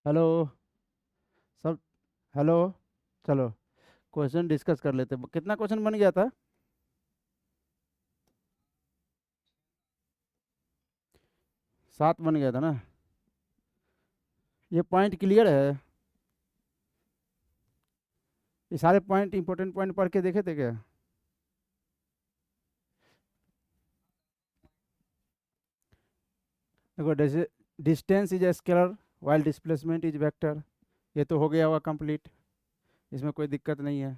Hello सब। Hello. चलो, question discuss कर लेते हैं। कितना क्वेश्चन बन गया था? 7 बन गया था ना? ये पॉइंट क्लियर है? ये सारे पॉइंट इंपॉर्टेंट पॉइंट पढ़ के देखे थे क्या? देखो, distance is a scalar while displacement is vector. ये तो हो गया हुआ कंप्लीट, इसमें कोई दिक्कत नहीं है।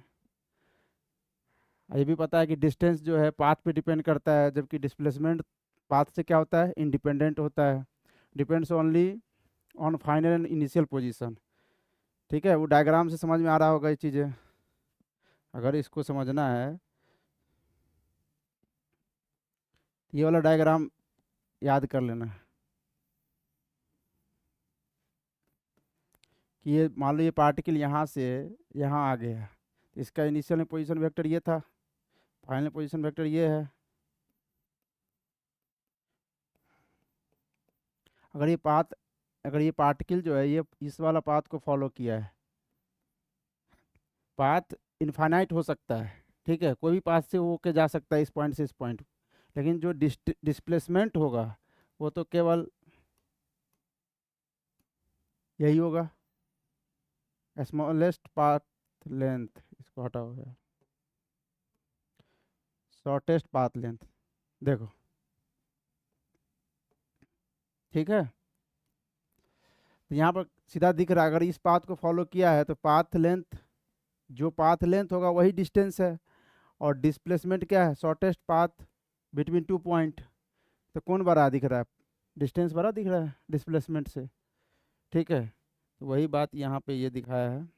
ये भी पता है कि डिस्टेंस जो है पाथ पे डिपेंड करता है, जबकि डिस्प्लेसमेंट पाथ से क्या होता है, इंडिपेंडेंट होता है। Depends only on final and initial position. ठीक है, वो डायग्राम से समझ में आ रहा होगा ये चीज़ें। अगर इसको समझना है, ये वाला डायग्राम याद कर लेना कि ये मान लो ये पार्टिकल यहाँ से यहाँ आ गया, तो इसका इनिशियल पोजीशन वेक्टर ये था, फाइनल पोजीशन वेक्टर ये है। अगर ये पाथ अगर ये पार्टिकल जो है ये इस वाला पाथ को फॉलो किया है, पाथ इनफाइनाइट हो सकता है। ठीक है, कोई भी पाथ से वो के जा सकता है इस पॉइंट से इस पॉइंट, लेकिन जो डिस्प्लेसमेंट होगा वो तो केवल यही होगा, स्मॉलेस्ट पाथ लेंथ। इसको हटाओ यार, शॉर्टेस्ट पाथ लेंथ। देखो, ठीक है, तो यहाँ पर सीधा दिख रहा है, अगर इस पाथ को फॉलो किया है तो पाथ लेंथ, जो पाथ लेंथ होगा वही डिस्टेंस है। और डिस्प्लेसमेंट क्या है, shortest path between two point. तो कौन बड़ा दिख रहा है? डिस्टेंस बड़ा दिख रहा है डिस्प्लेसमेंट से। ठीक है, तो वही बात यहाँ पे ये दिखाया है।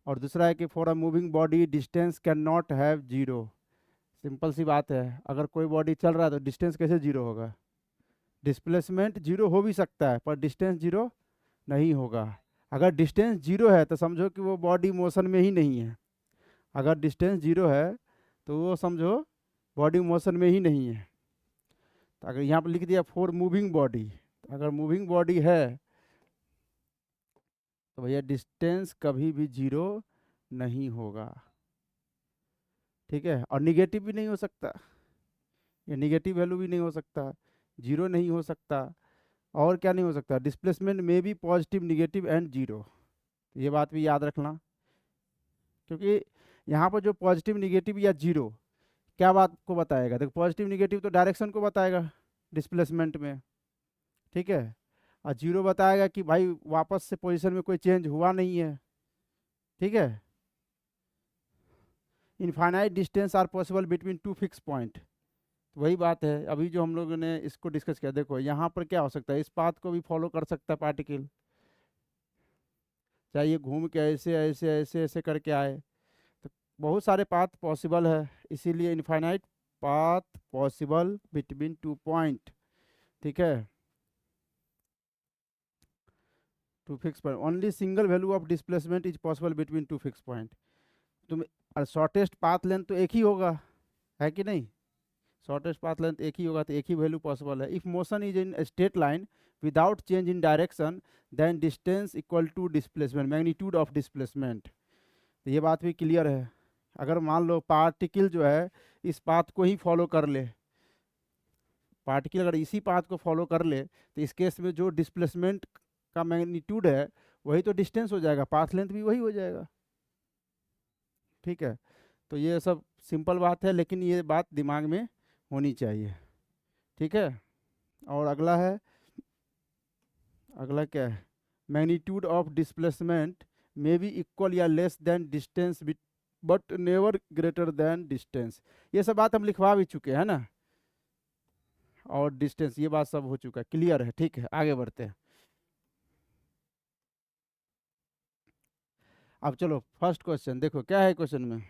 और दूसरा है कि for a moving body distance can not have zero. Simple सी बात है, अगर कोई बॉडी चल रहा है तो डिस्टेंस कैसे जीरो होगा? डिस्प्लेसमेंट जीरो हो भी सकता है पर डिस्टेंस जीरो नहीं होगा। अगर डिस्टेंस जीरो है तो समझो कि वो बॉडी मोशन में ही नहीं है। अगर डिस्टेंस जीरो है तो वो समझो बॉडी मोशन में ही नहीं है। तो अगर यहाँ पर लिख दिया फॉर मूविंग बॉडी, तो अगर मूविंग बॉडी है तो भैया डिस्टेंस कभी भी जीरो नहीं होगा। ठीक है, और निगेटिव भी नहीं हो सकता, ये निगेटिव वैल्यू भी नहीं हो सकता, जीरो नहीं हो सकता। और क्या नहीं हो सकता, डिस्प्लेसमेंट में भी पॉजिटिव निगेटिव एंड जीरो। ये बात भी याद रखना, क्योंकि यहाँ पर जो पॉजिटिव निगेटिव या जीरो क्या बात को बताएगा? देखो, पॉजिटिव निगेटिव तो डायरेक्शन को बताएगा डिस्प्लेसमेंट में। ठीक है, और जीरो बताएगा कि भाई वापस से पोजीशन में कोई चेंज हुआ नहीं है। ठीक है, infinite distance are possible between two fix point. वही बात है अभी जो हम लोगों ने इसको डिस्कस किया। देखो यहाँ पर क्या हो सकता है, इस पाथ को भी फॉलो कर सकता है पार्टिकल, चाहे ये घूम के ऐसे ऐसे ऐसे ऐसे करके आए। तो बहुत सारे पाथ पॉसिबल है, इसीलिए infinite path possible between two point. ठीक है, two fix point only single value of displacement is possible between two fix point. तुम शॉर्टेस्ट पाथ लेंथ तो एक ही होगा, है कि नहीं? शॉर्टेस्ट पाथ लेंथ एक ही होगा, तो एक ही वैल्यू पॉसिबल है। If motion is in straight line without change in direction then distance equal to displacement magnitude of displacement. तो ये बात भी क्लियर है। अगर मान लो पार्टिकल जो है इस पाथ को ही फॉलो कर ले, पार्टिकल अगर इसी पाथ को फॉलो कर ले, तो इस केस में जो डिस्प्लेसमेंट का मैग्नीट्यूड है वही तो डिस्टेंस हो जाएगा, पाथ लेंथ भी वही हो जाएगा। ठीक है, तो ये सब सिंपल बात है, लेकिन ये बात दिमाग में होनी चाहिए। ठीक है, और अगला है, अगला क्या है, magnitude of displacement may be equal या less than distance but never greater than distance. ये सब बात हम लिखवा भी चुके हैं ना, और डिस्टेंस ये बात सब हो चुका है, क्लियर है। ठीक है, आगे बढ़ते हैं। अब चलो फर्स्ट क्वेश्चन देखो क्या है क्वेश्चन में।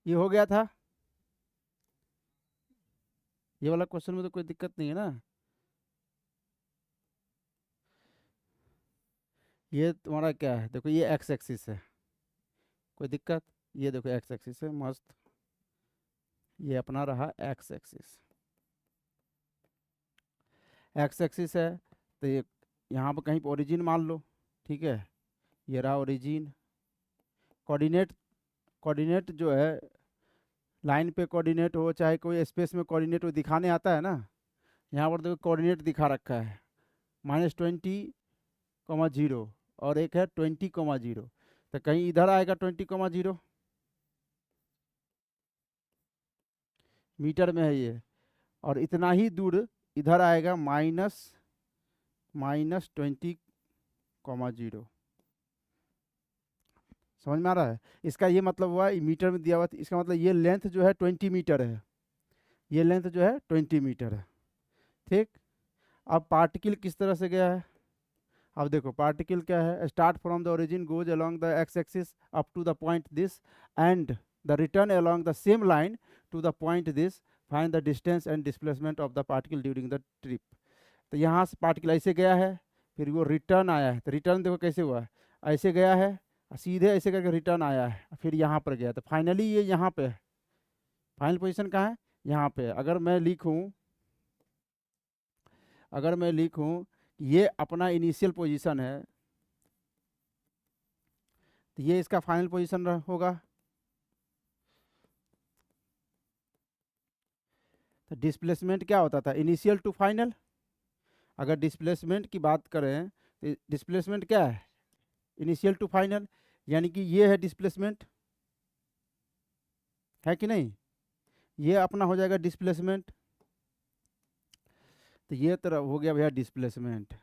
ये हो गया था, ये वाला क्वेश्चन में तो कोई दिक्कत नहीं है ना? ये तुम्हारा क्या है, देखो ये एक्स एक्सिस है, कोई दिक्कत? ये देखो एक्स एक्सिस है मस्त, ये अपना रहा एक्स एक्सिस। एक्स एक्सिस है तो ये यहाँ पर कहीं पर ओरिजिन मान लो, ठीक है, ये रहा ओरिजिन। कोऑर्डिनेट, कोऑर्डिनेट जो है लाइन पे कोऑर्डिनेट हो चाहे कोई स्पेस में कोऑर्डिनेट हो दिखाने आता है ना, यहाँ पर देखो कोऑर्डिनेट दिखा रखा है -20, 0 और एक है 20, 0। तो कहीं इधर आएगा 20, 0 मीटर में है ये, और इतना ही दूर इधर आएगा -20, 0। समझ में आ रहा है? इसका ये मतलब हुआ मीटर में दिया हुआ, इसका मतलब ये लेंथ जो है 20 मीटर है, ये लेंथ जो है 20 मीटर है, ठीक। अब पार्टिकल किस तरह से गया है, अब देखो पार्टिकल क्या है, start from the origin goes along the x axis up to the point this and the return along the same line to the point this, find the distance and displacement of the particle during the trip. तो यहाँ से particle ऐसे गया है, फिर वो return आया है, तो रिटर्न देखो कैसे हुआ है, ऐसे गया है सीधे ऐसे करके रिटर्न आया है, फिर यहाँ पर गया, तो फाइनली ये यहाँ पे है, फाइनल पोजीशन कहाँ है, यहाँ पे। अगर मैं लिखूँ ये अपना इनिशियल पोजीशन है, तो ये इसका फाइनल पोजीशन होगा। तो डिस्प्लेसमेंट क्या होता था, इनिशियल टू फाइनल। अगर डिस्प्लेसमेंट की बात करें तो डिस्प्लेसमेंट क्या है, इनिशियल टू फाइनल, यानी कि ये है डिस्प्लेसमेंट, है कि नहीं, ये अपना हो जाएगा डिस्प्लेसमेंट। तो ये तरह हो गया भैया डिस्प्लेसमेंट।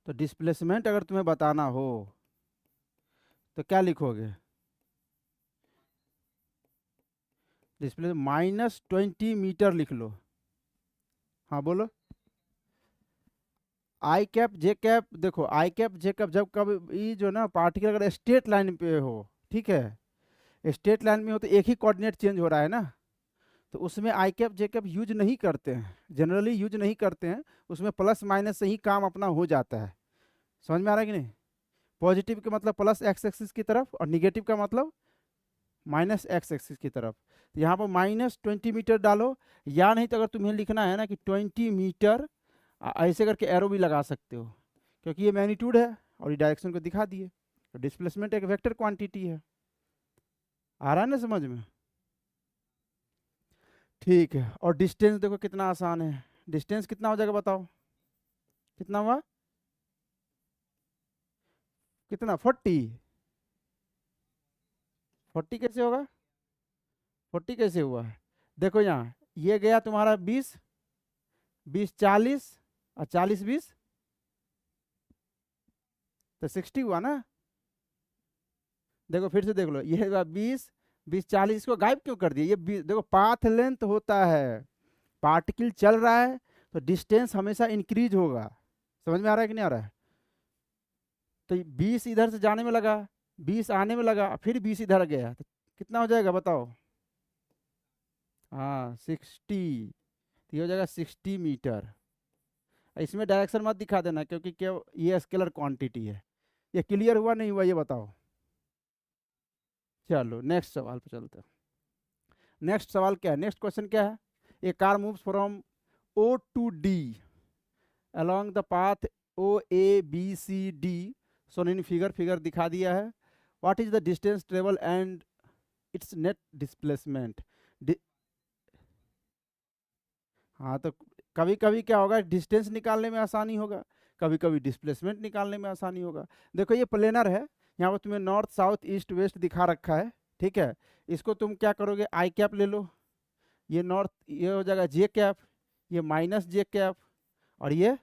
तो डिस्प्लेसमेंट अगर तुम्हें बताना हो तो क्या लिखोगे, डिस्प्ले -20 मीटर लिख लो। हाँ बोलो। आई कैप जे कैप, देखो आई कैप जे कैप जब कभी जो ना पार्टिकल अगर स्ट्रेट लाइन पे हो, ठीक है, स्ट्रेट लाइन में हो तो एक ही कोऑर्डिनेट चेंज हो रहा है ना, तो उसमें आई कैप जे कैप यूज नहीं करते हैं, जनरली यूज नहीं करते हैं, उसमें प्लस माइनस से ही काम अपना हो जाता है। समझ में आ रहा है कि नहीं? पॉजिटिव का मतलब प्लस एक्स एक्सिस की तरफ और निगेटिव का मतलब माइनस एक्स एक्सिस की तरफ। तो यहाँ पर -20 मीटर डालो, या नहीं तो अगर तुम्हें लिखना है ना कि 20 मीटर, ऐसे करके एरो भी लगा सकते हो, क्योंकि ये मैग्नीट्यूड है और ये डायरेक्शन को दिखा दिए। तो डिस्प्लेसमेंट एक वेक्टर क्वांटिटी है। आ रहा है ना समझ में? ठीक है। और डिस्टेंस देखो कितना आसान है, डिस्टेंस कितना हो जाएगा बताओ, कितना हुआ, कितना 40 कैसे होगा, 40 कैसे हुआ है, देखो यहाँ ये गया तुम्हारा 20, 20 40 और 40 20, तो 60 हुआ ना। देखो फिर से देख लो, ये 20 20 40, इसको गायब क्यों कर दिया, ये देखो पाथ लेंथ होता है, पार्टिकल चल रहा है तो डिस्टेंस हमेशा इंक्रीज होगा। समझ में आ रहा है कि नहीं आ रहा है? तो 20 इधर से जाने में लगा, 20 आने में लगा, फिर 20 इधर गया, तो कितना हो जाएगा बताओ, हाँ 60, तो ये हो जाएगा 60 मीटर। इसमें डायरेक्शन मत दिखा देना क्योंकि क्या, ये स्केलर क्वांटिटी है। ये क्लियर हुआ नहीं हुआ ये बताओ। चलो नेक्स्ट सवाल पे चलते हैं। नेक्स्ट सवाल क्या है, नेक्स्ट क्वेश्चन क्या है, a car moves from O to D along the path OABCD shown in figure दिखा दिया है। What is the distance travel and its net displacement. हाँ तो कभी कभी क्या होगा, डिस्टेंस निकालने में आसानी होगा, कभी कभी डिस्प्लेसमेंट निकालने में आसानी होगा। देखो ये प्लेनर है, यहाँ पर तुम्हें नॉर्थ साउथ ईस्ट वेस्ट दिखा रखा है, ठीक है। इसको तुम क्या करोगे, आई कैप ले लो, ये नॉर्थ ये हो जाएगा जे कैप, ये माइनस जे कैप और ये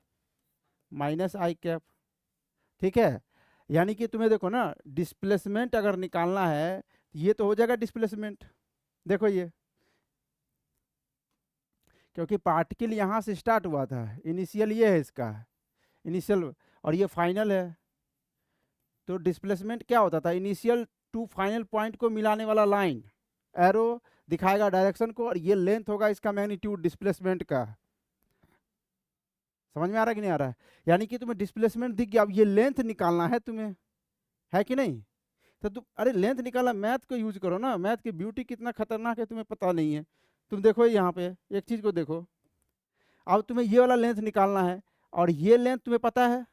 माइनस आई कैप, ठीक है। यानी कि तुम्हें देखो ना डिस्प्लेसमेंट अगर निकालना है ये तो हो जाएगा डिस्प्लेसमेंट, देखो ये, क्योंकि पार्टिकल यहाँ से स्टार्ट हुआ था, इनिशियल ये है इसका इनिशियल, और ये फाइनल है। तो डिस्प्लेसमेंट क्या होता था, इनिशियल टू फाइनल पॉइंट को मिलाने वाला लाइन, एरो दिखाएगा डायरेक्शन को, और ये लेंथ होगा इसका मैग्नीट्यूड डिस्प्लेसमेंट का। समझ में आ रहा है कि नहीं आ रहा है? यानी कि तुम्हें डिस्प्लेसमेंट दिख गया, अब ये लेंथ निकालना है तुम्हें, है कि नहीं? तो तुम अरे लेंथ निकालना, मैथ को यूज करो ना, मैथ की ब्यूटी कितना खतरनाक है तुम्हें पता नहीं है। तुम देखो यहाँ पे एक चीज को देखो, अब तुम्हें ये वाला लेंथ निकालना है और ये लेंथ तुम्हें पता है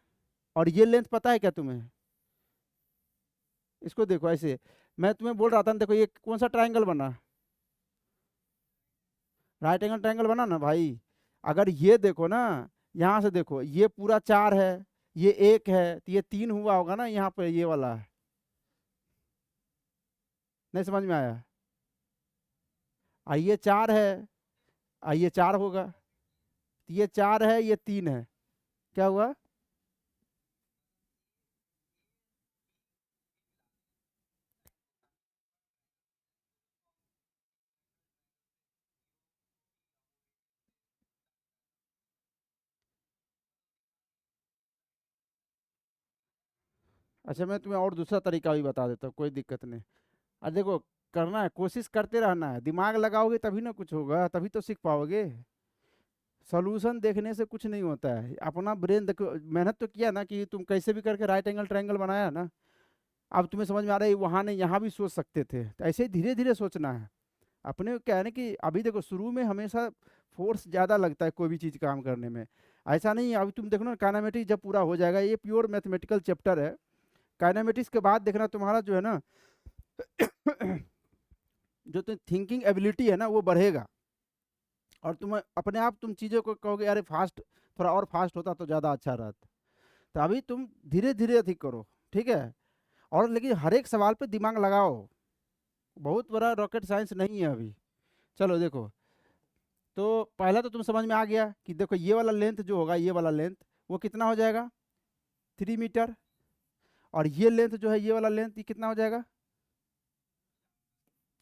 और ये लेंथ पता है क्या तुम्हें? इसको देखो ऐसे, मैं तुम्हें बोल रहा था ना, देखो ये कौन सा ट्रायंगल बना, राइट एंगल ट्रायंगल बना ना भाई। अगर ये देखो ना, यहाँ से देखो ये पूरा 4 है, ये 1 है, तो ये 3 हुआ होगा ना यहाँ पे, ये वाला है। नहीं समझ में आया? ये 4 है, ये 4 होगा, तो ये 4 है, ये 3 है, क्या हुआ? अच्छा मैं तुम्हें और दूसरा तरीका भी बता देता हूँ, कोई दिक्कत नहीं। देखो, करना है, कोशिश करते रहना है, दिमाग लगाओगे तभी ना कुछ होगा, तभी तो सीख पाओगे। सॉल्यूशन देखने से कुछ नहीं होता है, अपना ब्रेन देखो, मेहनत तो किया ना कि तुम कैसे भी करके राइट एंगल ट्रायंगल बनाया ना। अब तुम्हें समझ में आ रहा है वहाँ नहीं यहाँ भी सोच सकते थे, तो ऐसे ही धीरे धीरे सोचना है। अपने क्या है ना कि अभी देखो शुरू में हमेशा फोर्स ज़्यादा लगता है कोई भी चीज़ काम करने में, ऐसा नहीं है। अभी तुम देखो ना, काइनेमेटिक्स जब पूरा हो जाएगा, ये प्योर मैथमेटिकल चैप्टर है, काइनेमेटिक्स के बाद देखना तुम्हारा जो है ना जो तुम थिंकिंग एबिलिटी है ना वो बढ़ेगा, और तुम अपने आप तुम चीज़ों को कहोगे अरे फास्ट, थोड़ा और फास्ट होता तो ज़्यादा अच्छा रहता। तो अभी तुम धीरे धीरे अधिक करो, ठीक है? और लेकिन हर एक सवाल पे दिमाग लगाओ, बहुत बड़ा रॉकेट साइंस नहीं है अभी। चलो देखो, तो पहला तो तुम समझ में आ गया कि देखो ये वाला लेंथ जो होगा, ये वाला लेंथ वो कितना हो जाएगा, 3 मीटर। और ये लेंथ जो है, ये वाला लेंथ, ये कितना हो जाएगा,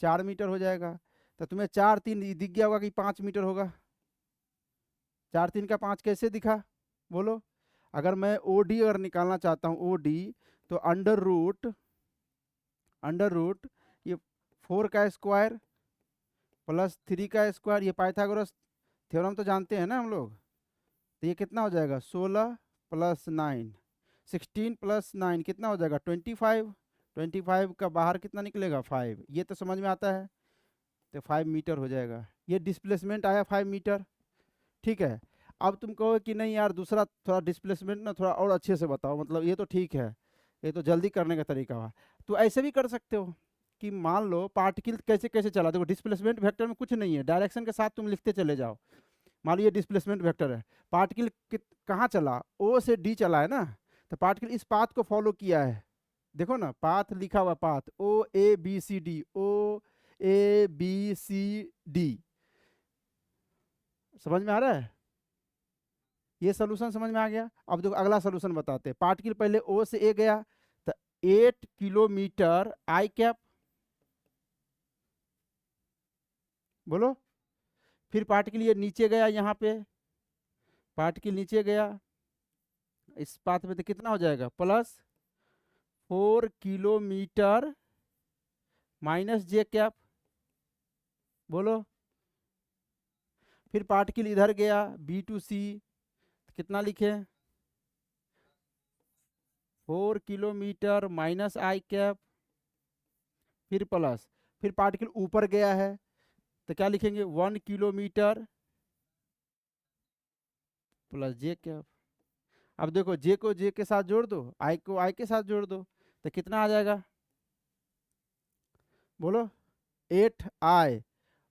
4 मीटर हो जाएगा। तो तुम्हें 4 3 दिख गया होगा कि 5 मीटर होगा। 4 3 का 5 कैसे दिखा, बोलो? अगर मैं ओ डी अगर निकालना चाहता हूँ, ओ डी, तो अंडर रूट ये 4 का स्क्वायर प्लस 3 का स्क्वायर, ये पाइथागोरस थ्योरम तो जानते हैं ना हम लोग। तो ये कितना हो जाएगा, 16 + 9, 16 + 9 कितना हो जाएगा, 25। 25 का बाहर कितना निकलेगा, 5। ये तो समझ में आता है, तो 5 मीटर हो जाएगा। ये डिस्प्लेसमेंट आया 5 मीटर, ठीक है? अब तुम कहो कि नहीं यार दूसरा थोड़ा डिस्प्लेसमेंट ना थोड़ा और अच्छे से बताओ, मतलब ये तो ठीक है, ये तो जल्दी करने का तरीका हुआ। तो ऐसे भी कर सकते हो कि मान लो पार्टिकल कैसे कैसे चला, देखो डिस्प्लेसमेंट वेक्टर में कुछ नहीं है, डायरेक्शन के साथ तुम लिखते चले जाओ। मान लो ये डिस्प्लेसमेंट वेक्टर है, पार्टिकल कहाँ चला, ओ से डी चला है ना, तो पार्टिकल इस पाथ को फॉलो किया है। देखो ना पाथ लिखा हुआ, path O A B C D, O A B C D, समझ में आ रहा है? ये सोल्यूशन समझ में आ गया। अब देखो अगला सोल्यूशन बताते हैं, पार्टिकल पहले ओ से ए गया, तो 8 किलोमीटर आई कैप, बोलो। फिर पार्टिकल ये नीचे गया, यहाँ पे पार्टिकल नीचे गया, इस पाथ में तो कितना हो जाएगा, +4 किलोमीटर -j कैप, बोलो। फिर पार्टिकल इधर गया, बी टू सी, कितना लिखे, 4 किलोमीटर -i कैप, फिर प्लस, फिर पार्टिकल ऊपर गया है, तो क्या लिखेंगे, 1 किलोमीटर +j कैप। अब देखो जे को जे के साथ जोड़ दो, आई को आई के साथ जोड़ दो, तो कितना आ जाएगा, बोलो? 8i,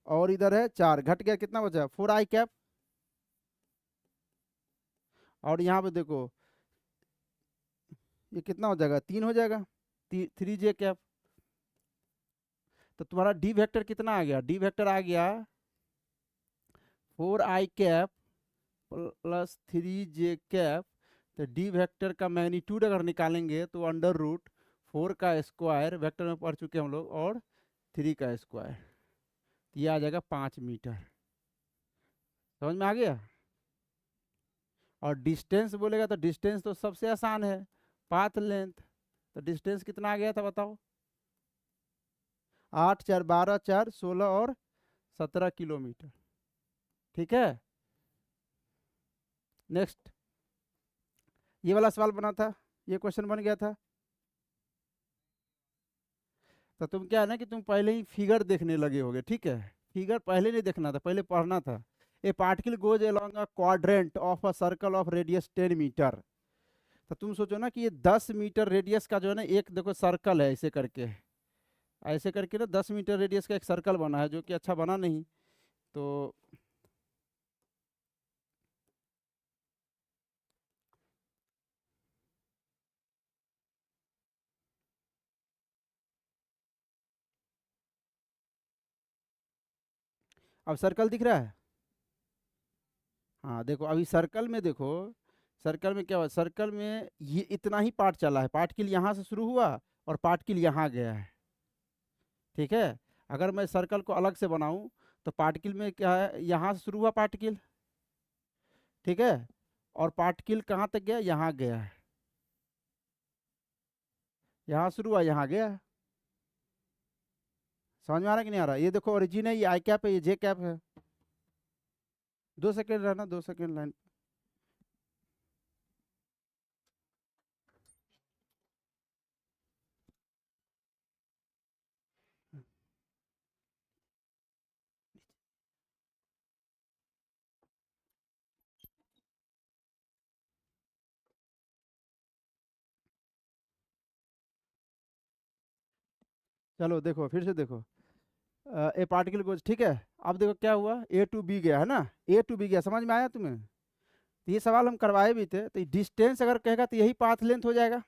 और इधर है 4, घट गया, कितना बचा, 4i कैप। और यहाँ पे देखो ये कितना हो जाएगा, 3 हो जाएगा, 3j कैप। तो तुम्हारा डी वेक्टर कितना आ गया, डी वेक्टर आ गया 4i कैप +3j कैप। तो डी वेक्टर का मैग्नीट्यूड अगर निकालेंगे तो √4 का स्क्वायर, वेक्टर में पढ़ चुके हम लोग, और 3 का स्क्वायर, ये आ जाएगा 5 मीटर। समझ में आ गया? और डिस्टेंस बोलेगा तो डिस्टेंस तो सबसे आसान है, पाथ लेंथ। तो डिस्टेंस कितना आ गया था बताओ, 8 4 12 4 16 और 17 किलोमीटर, ठीक है? नेक्स्ट, ये वाला सवाल बना था, ये क्वेश्चन बन गया था। तो तुम क्या है ना कि तुम पहले ही फिगर देखने लगे होगे, ठीक है? फिगर पहले नहीं देखना था, पहले पढ़ना था। A particle goes along a quadrant of a circle of radius 10 metre. तो तुम सोचो ना कि ये 10 मीटर रेडियस का जो है ना, एक देखो सर्कल है ऐसे करके ना 10 मीटर रेडियस का एक सर्कल बना है, जो कि अच्छा बना नहीं। तो अब सर्कल दिख रहा है। हाँ देखो, अभी सर्कल में देखो, सर्कल में क्या हुआ, सर्कल में ये इतना ही पार्ट चला है, पार्टिकल यहाँ से शुरू हुआ और पार्टिकल यहाँ गया है। ठीक है, अगर मैं सर्कल को अलग से बनाऊं तो पार्टिकल में क्या है, यहाँ से शुरू हुआ पार्टिकल, ठीक है, और पार्टिकल कहाँ तक गया, यहाँ गया है, यहाँ शुरू हुआ यहाँ गया है। समझ में आ रहा है कि नहीं आ रहा? ये देखो ओरिजिन है, ये आई कैप है, ये जे कैप है। 2 सेकेंड रहना, 2 सेकेंड लाइन। चलो देखो, फिर से देखो, ए पार्टिकल को, ठीक है, अब देखो क्या हुआ, ए टू बी गया है ना, ए टू बी गया, समझ में आया तुम्हें? तो ये सवाल हम करवाए भी थे, तो डिस्टेंस अगर कहेगा तो यही पाथ लेंथ हो जाएगा।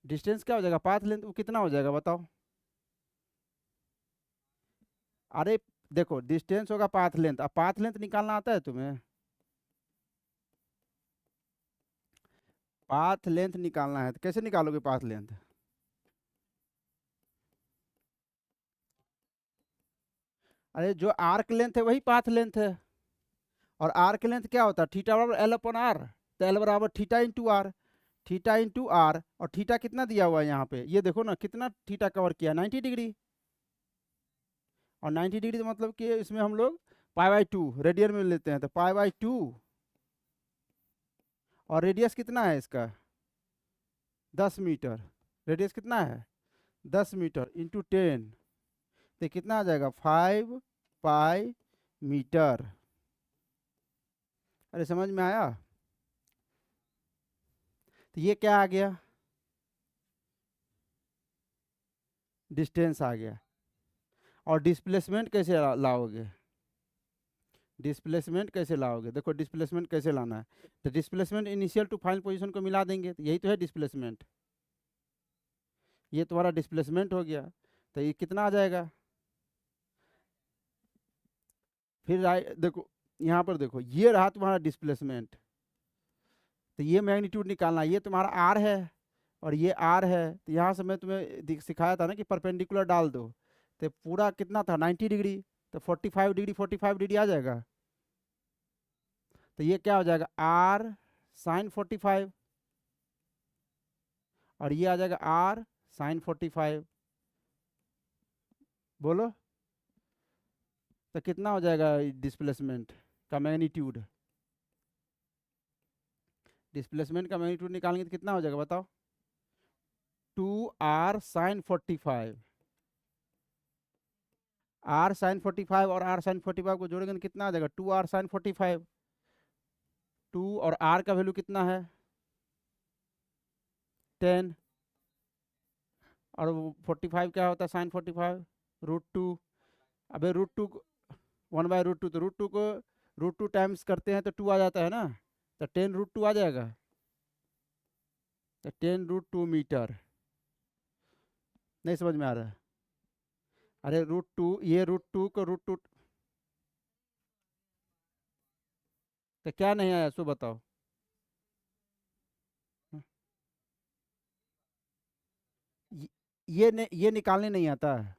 डिस्टेंस क्या हो जाएगा, पाथ लेंथ, वो कितना हो जाएगा बताओ? अरे देखो, डिस्टेंस होगा पाथ लेंथ, अब पाथ लेंथ निकालना आता है तुम्हें? पाथ लेंथ निकालना है तो कैसे निकालोगे पाथ लेंथ? अरे जो आर्क लेंथ है वही पाथ लेंथ है, और आर्क लेंथ क्या होता है, थीटा बराबर एल अपन आर, तो एल बराबर theta into R, theta into R, और थीटा कितना दिया हुआ है यहाँ पे, ये देखो ना कितना थीटा कवर किया, 90 डिग्री। और 90 डिग्री का मतलब कि इसमें हम लोग पाई/2 रेडियन में लेते हैं, तो पाई/2, और रेडियस कितना है इसका, 10 मीटर। रेडियस कितना है, 10 मीटर इंटू 10, तो कितना आ जाएगा, 5 पाई मीटर। अरे समझ में आया? तो ये क्या आ गया, डिस्टेंस आ गया। और डिस्प्लेसमेंट कैसे लाओगे, डिस्प्लेसमेंट कैसे लाओगे, देखो डिस्प्लेसमेंट कैसे लाना है, तो displacement initial to final position को मिला देंगे, तो यही तो है डिस्प्लेसमेंट। ये तुम्हारा डिस्प्लेसमेंट हो गया, तो ये कितना आ जाएगा, फिर देखो यहाँ पर देखो, ये रहा तुम्हारा डिस्प्लेसमेंट, तो ये मैग्नीट्यूड निकालना, ये तुम्हारा आर है और ये आर है, तो यहाँ से मैं तुम्हें सिखाया था ना कि परपेंडिकुलर डाल दो, तो पूरा कितना था, 90 डिग्री, तो 45 डिग्री 45 डिग्री आ जाएगा, तो ये क्या हो जाएगा, आर साइन 45, और ये आ जाएगा आर साइन 45। बोलो, तो कितना हो जाएगा डिस्प्लेसमेंट का मैग्नीट्यूड, डिस्प्लेसमेंट का मैग्नीट्यूड निकालेंगे तो कितना हो जाएगा बताओ, 2r sin 45, r sin 45 और r sin 45 को जोड़ेंगे तो कितना आ जाएगा, 2r sin 45। 2 और r का वैल्यू कितना है, 10, और 45 क्या होता है, sin 45, √2। अबे √2, 1/√2, तो √2 को √2 टाइम्स करते हैं तो 2 आ जाता है ना, तो 10√2 आ जाएगा, तो 10√2 मीटर। नहीं समझ में आ रहा है? अरे √2, ये √2 को √2, तो क्या नहीं आया सो बताओ? ये ये निकालने नहीं आता है।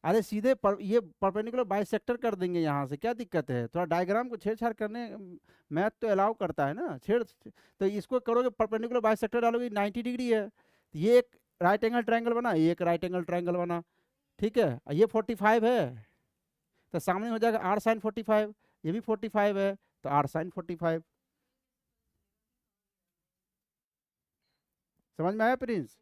अरे सीधे ये परपेंडिकुलर बाइसेक्टर कर देंगे, यहाँ से क्या दिक्कत है, थोड़ा डायग्राम को छेड़छाड़ करने, मैथ तो अलाउ करता है ना छेड़, तो इसको करोगे परपेंडिकुलर बाइसेक्टर डालोगे, 90 डिग्री है, तो ये एक राइट एंगल ट्रायंगल बना, ये एक राइट एंगल ट्रायंगल बना, ठीक है, और ये 45 है, तो सामने हो जाएगा आर साइन 45, ये भी 45 है, तो आर साइन 45। समझ में आया प्रिंस?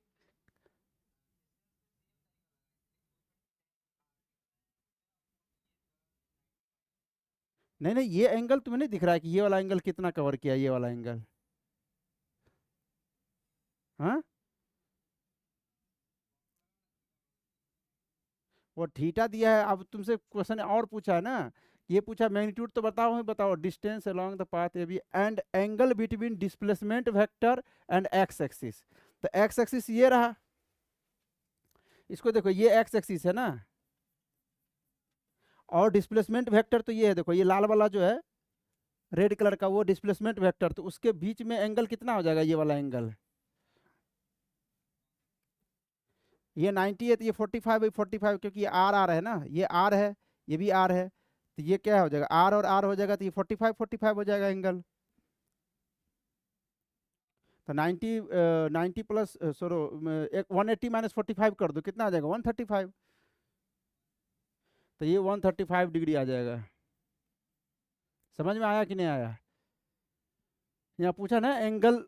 नहीं नहीं, ये एंगल तुम्हें नहीं दिख रहा है कि ये वाला एंगल कितना कवर किया, ये वाला एंगल? हाँ, वो थीटा दिया है। अब तुमसे क्वेश्चन और पूछा है ना, ये पूछा मैग्नीट्यूड तो बताओ, ही बताओ distance along the path A B and angle between displacement vector and x axis. तो एक्स एक्सिस ये रहा, इसको देखो, ये एक्स एक्सिस है ना, और डिस्प्लेसमेंट वेक्टर तो ये है, देखो ये लाल वाला जो है रेड कलर का, वो डिस्प्लेसमेंट वेक्टर, तो उसके बीच में एंगल कितना हो जाएगा, ये वाला एंगल? ये 90 है, तो ये 45/45, क्योंकि ये आर आर है ना, ये आर है, ये भी आर है, तो ये क्या हो जाएगा, आर और आर हो जाएगा, तो ये 45/45 हो जाएगा एंगल। तो 90 प्लस सॉरो, एक 180 माइनस 45 कर दो, कितना आ जाएगा, 135। तो ये 135 डिग्री आ जाएगा। समझ में आया कि नहीं आया? यहाँ पूछा ना angle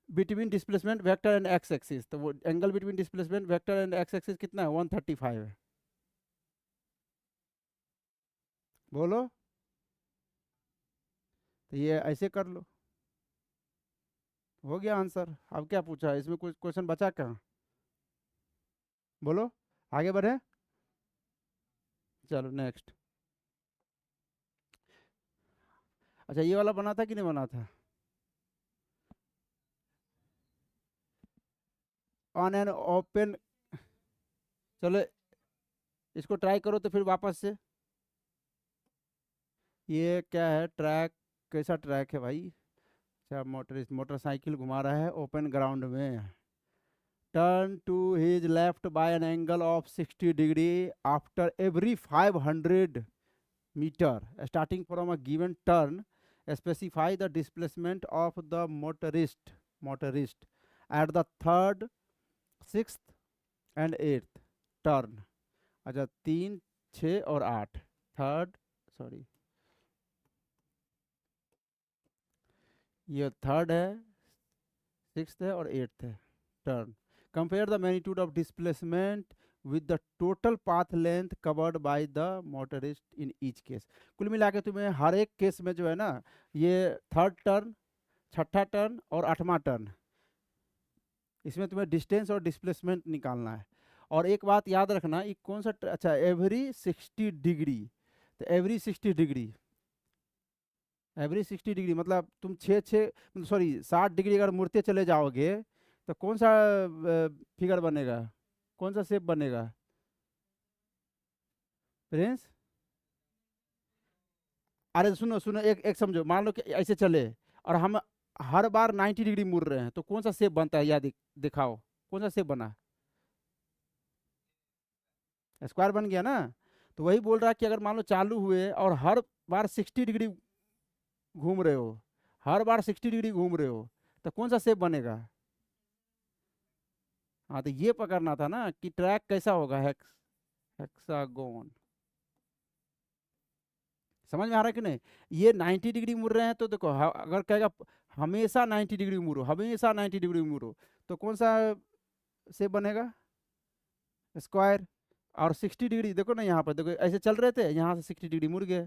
between displacement vector and x axis, तो वो angle between displacement vector and x axis कितना है, 135 है। बोलो। तो ये ऐसे कर लो, हो गया आंसर। अब क्या पूछा है इसमें, कुछ क्वेश्चन बचा क्या? बोलो, आगे बढ़े। चलो नेक्स्ट। अच्छा, ये वाला बना था कि नहीं बना था? ऑन एन ओपन, चलो इसको ट्राई करो तो फिर वापस से। ये क्या है ट्रैक, कैसा ट्रैक है भाई? अच्छा, मोटरसाइकिल घुमा रहा है ओपन ग्राउंड में। Turn to his left by an angle of 60 degree after every 500 metre starting from a given turn, specify the displacement of the motorist at the third, sixth and eighth turn. अच्छा, 3, 6 और 8, third, sorry ये third है, sixth है और eighth है turn. Compare the magnitude of displacement with the total path length covered by the motorist in each case. कुल मिला के तुम्हें हर एक केस में जो है ना, ये थर्ड टर्न, छठा टर्न और आठवां टर्न, इसमें तुम्हें डिस्टेंस और डिस्प्लेसमेंट निकालना है। और एक बात याद रखना, ये कौन सा अच्छा, एवरी 60 डिग्री, तो एवरी 60 डिग्री मतलब तुम 6 सॉरी 60 डिग्री अगर मुड़ते चले जाओगे तो कौन सा फिगर बनेगा, कौन सा शेप बनेगा प्रिंस? अरे सुनो सुनो, एक एक समझो, मान लो कि ऐसे चले और हम हर बार 90 डिग्री मुड़ रहे हैं, तो कौन सा शेप बनता है, या दिखाओ कौन सा शेप बना? स्क्वायर बन गया ना। तो वही बोल रहा है कि अगर मान लो चालू हुए और हर बार 60 डिग्री घूम रहे हो, हर बार 60 डिग्री घूम रहे हो, तो कौन सा शेप बनेगा? हाँ, तो ये पकड़ना था ना कि ट्रैक कैसा होगा, हेक्सागोन। समझ में आ रहा है कि नहीं? ये 90 डिग्री मुड़ रहे हैं, तो देखो अगर कहेगा हमेशा 90 डिग्री मुड़ो, हमेशा 90 डिग्री मुड़ो, तो कौन सा शेप बनेगा, स्क्वायर। और 60 डिग्री देखो ना, यहाँ पर देखो ऐसे चल रहे थे, यहाँ से 60 डिग्री मुड़ गए,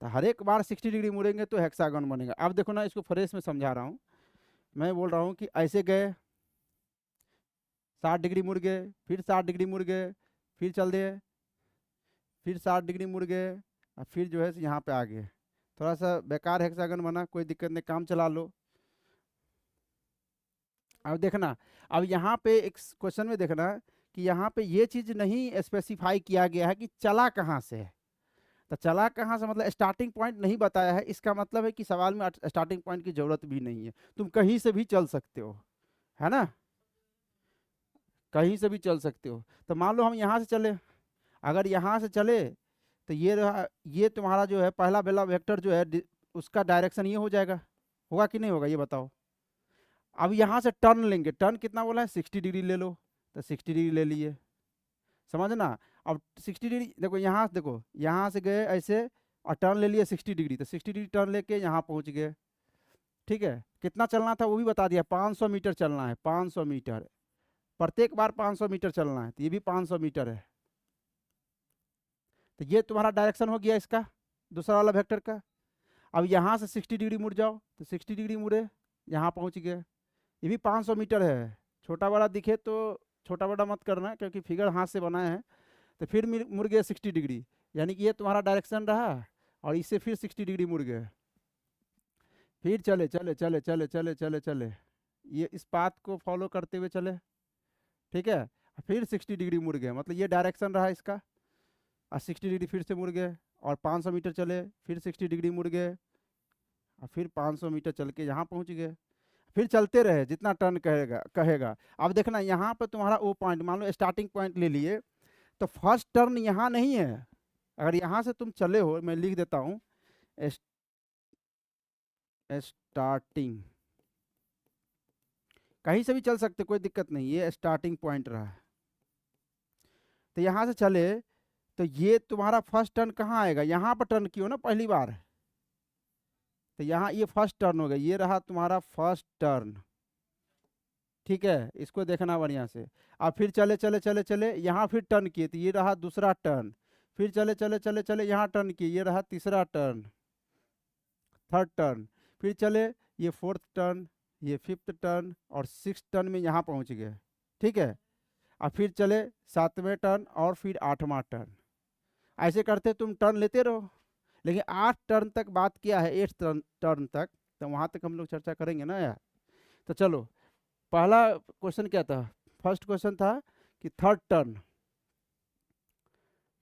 तो हर एक बार 60 डिग्री मुड़ेंगे तो हेक्सागन बनेगा। अब देखो ना, इसको फ्रेश में समझा रहा हूँ, मैं बोल रहा हूँ कि ऐसे गए, 60 डिग्री मुड़ गए, फिर 60 डिग्री मुड़ गए, फिर चल दिए, फिर 60 डिग्री मुड़ गए, और फिर जो है यहाँ पे आ गए। थोड़ा सा बेकार हेक्सागन बना, कोई दिक्कत नहीं, काम चला लो। अब देखना, अब यहाँ पे एक क्वेश्चन में देखना कि यहाँ पे ये चीज़ नहीं स्पेसिफाई किया गया है कि चला कहाँ से है। तो चला कहाँ से मतलब स्टार्टिंग पॉइंट नहीं बताया है, इसका मतलब है कि सवाल में स्टार्टिंग पॉइंट की जरूरत भी नहीं है, तुम कहीं से भी चल सकते हो, है ना, कहीं से भी चल सकते हो। तो मान लो हम यहाँ से चले, अगर यहाँ से चले तो ये रहा, ये तुम्हारा जो है पहला वाला वेक्टर जो है उसका डायरेक्शन ये हो जाएगा, होगा कि नहीं होगा ये बताओ। अब यहाँ से टर्न लेंगे, टर्न कितना बोला है, 60 डिग्री ले लो, तो 60 डिग्री ले लिए, समझना। अब 60 डिग्री देखो, यहाँ से देखो, यहाँ से गए ऐसे और टर्न ले लिए 60 डिग्री, तो 60 डिग्री टर्न लेके यहाँ पहुँच गए। ठीक है, कितना चलना था वो भी बता दिया, 500 मीटर चलना है, 500 मीटर, प्रत्येक बार 500 मीटर चलना है, तो ये भी 500 मीटर है। तो ये तुम्हारा डायरेक्शन हो गया इसका, दूसरा वाला वेक्टर का। अब यहाँ से 60 डिग्री मुड़ जाओ, तो 60 डिग्री मुड़े, यहाँ पहुँच गए। ये भी 500 मीटर है। छोटा बड़ा दिखे तो छोटा बड़ा मत करना, क्योंकि फिगर हाथ से बनाए हैं। तो फिर मुड़ गए 60 डिग्री, यानी कि ये तुम्हारा डायरेक्शन रहा, और इससे फिर 60 डिग्री मुड़ गए। फिर चले चले चले चले चले चले चले, ये इस पाथ को फॉलो करते हुए चले, ठीक है। फिर 60 डिग्री मुड़ गए, मतलब ये डायरेक्शन रहा इसका, और 60 डिग्री फिर से मुड़ गए, और 500 मीटर चले, फिर 60 डिग्री मुड़ गए, और फिर 500 मीटर चल के यहाँ पहुँच गए। फिर चलते रहे जितना टर्न कहेगा कहेगा। अब देखना यहाँ पर तुम्हारा वो पॉइंट, मान लो स्टार्टिंग पॉइंट ले लिए, तो फर्स्ट टर्न यहाँ नहीं है। अगर यहाँ से तुम चले हो, मैं लिख देता हूँ, स्टार्टिंग, कहीं से भी चल सकते, कोई दिक्कत नहीं, ये स्टार्टिंग पॉइंट रहा। तो यहाँ से चले, तो ये तुम्हारा फर्स्ट टर्न कहाँ आएगा, यहाँ पर टर्न किया ना पहली बार, तो यहाँ ये फर्स्ट टर्न हो गया, ये रहा तुम्हारा फर्स्ट टर्न, ठीक है। इसको देखना बढ़िया से। अब फिर चले चले चले चले, यहाँ फिर टर्न किए, तो ये रहा दूसरा टर्न। फिर चले चले चले चले, यहाँ टर्न किए, ये रहा तीसरा टर्न, थर्ड टर्न। फिर चले, ये फोर्थ टर्न, ये फिफ्थ टर्न, और सिक्स टर्न में यहाँ पहुँच गए, ठीक है। अब फिर चले 7वें टर्न, और फिर 8वां टर्न। ऐसे करते तुम टर्न लेते रहो, लेकिन 8 टर्न तक बात किया है, 8 टर्न तक, तो वहाँ तक हम लोग चर्चा करेंगे ना यार। तो चलो, पहला क्वेश्चन क्या था, फर्स्ट क्वेश्चन था कि थर्ड टर्न,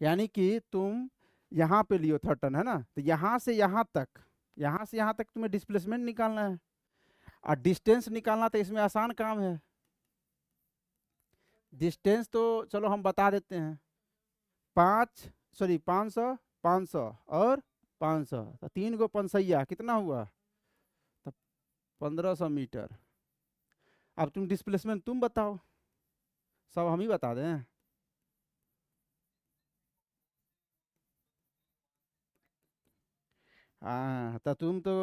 यानी कि तुम यहाँ पे लियो थर्ड टर्न, है ना। तो यहाँ से यहाँ तक, यहाँ से यहाँ तक तुम्हें डिस्प्लेसमेंट निकालना है, और डिस्टेंस निकालना तो इसमें आसान काम है। डिस्टेंस तो चलो हम बता देते हैं, 500 500 और 500, तो 3 गो पंसैया कितना हुआ, तो 1500 मीटर। अब तुम डिस्प्लेसमेंट तुम बताओ, सब हम ही बता दें। हाँ, तो तुम तो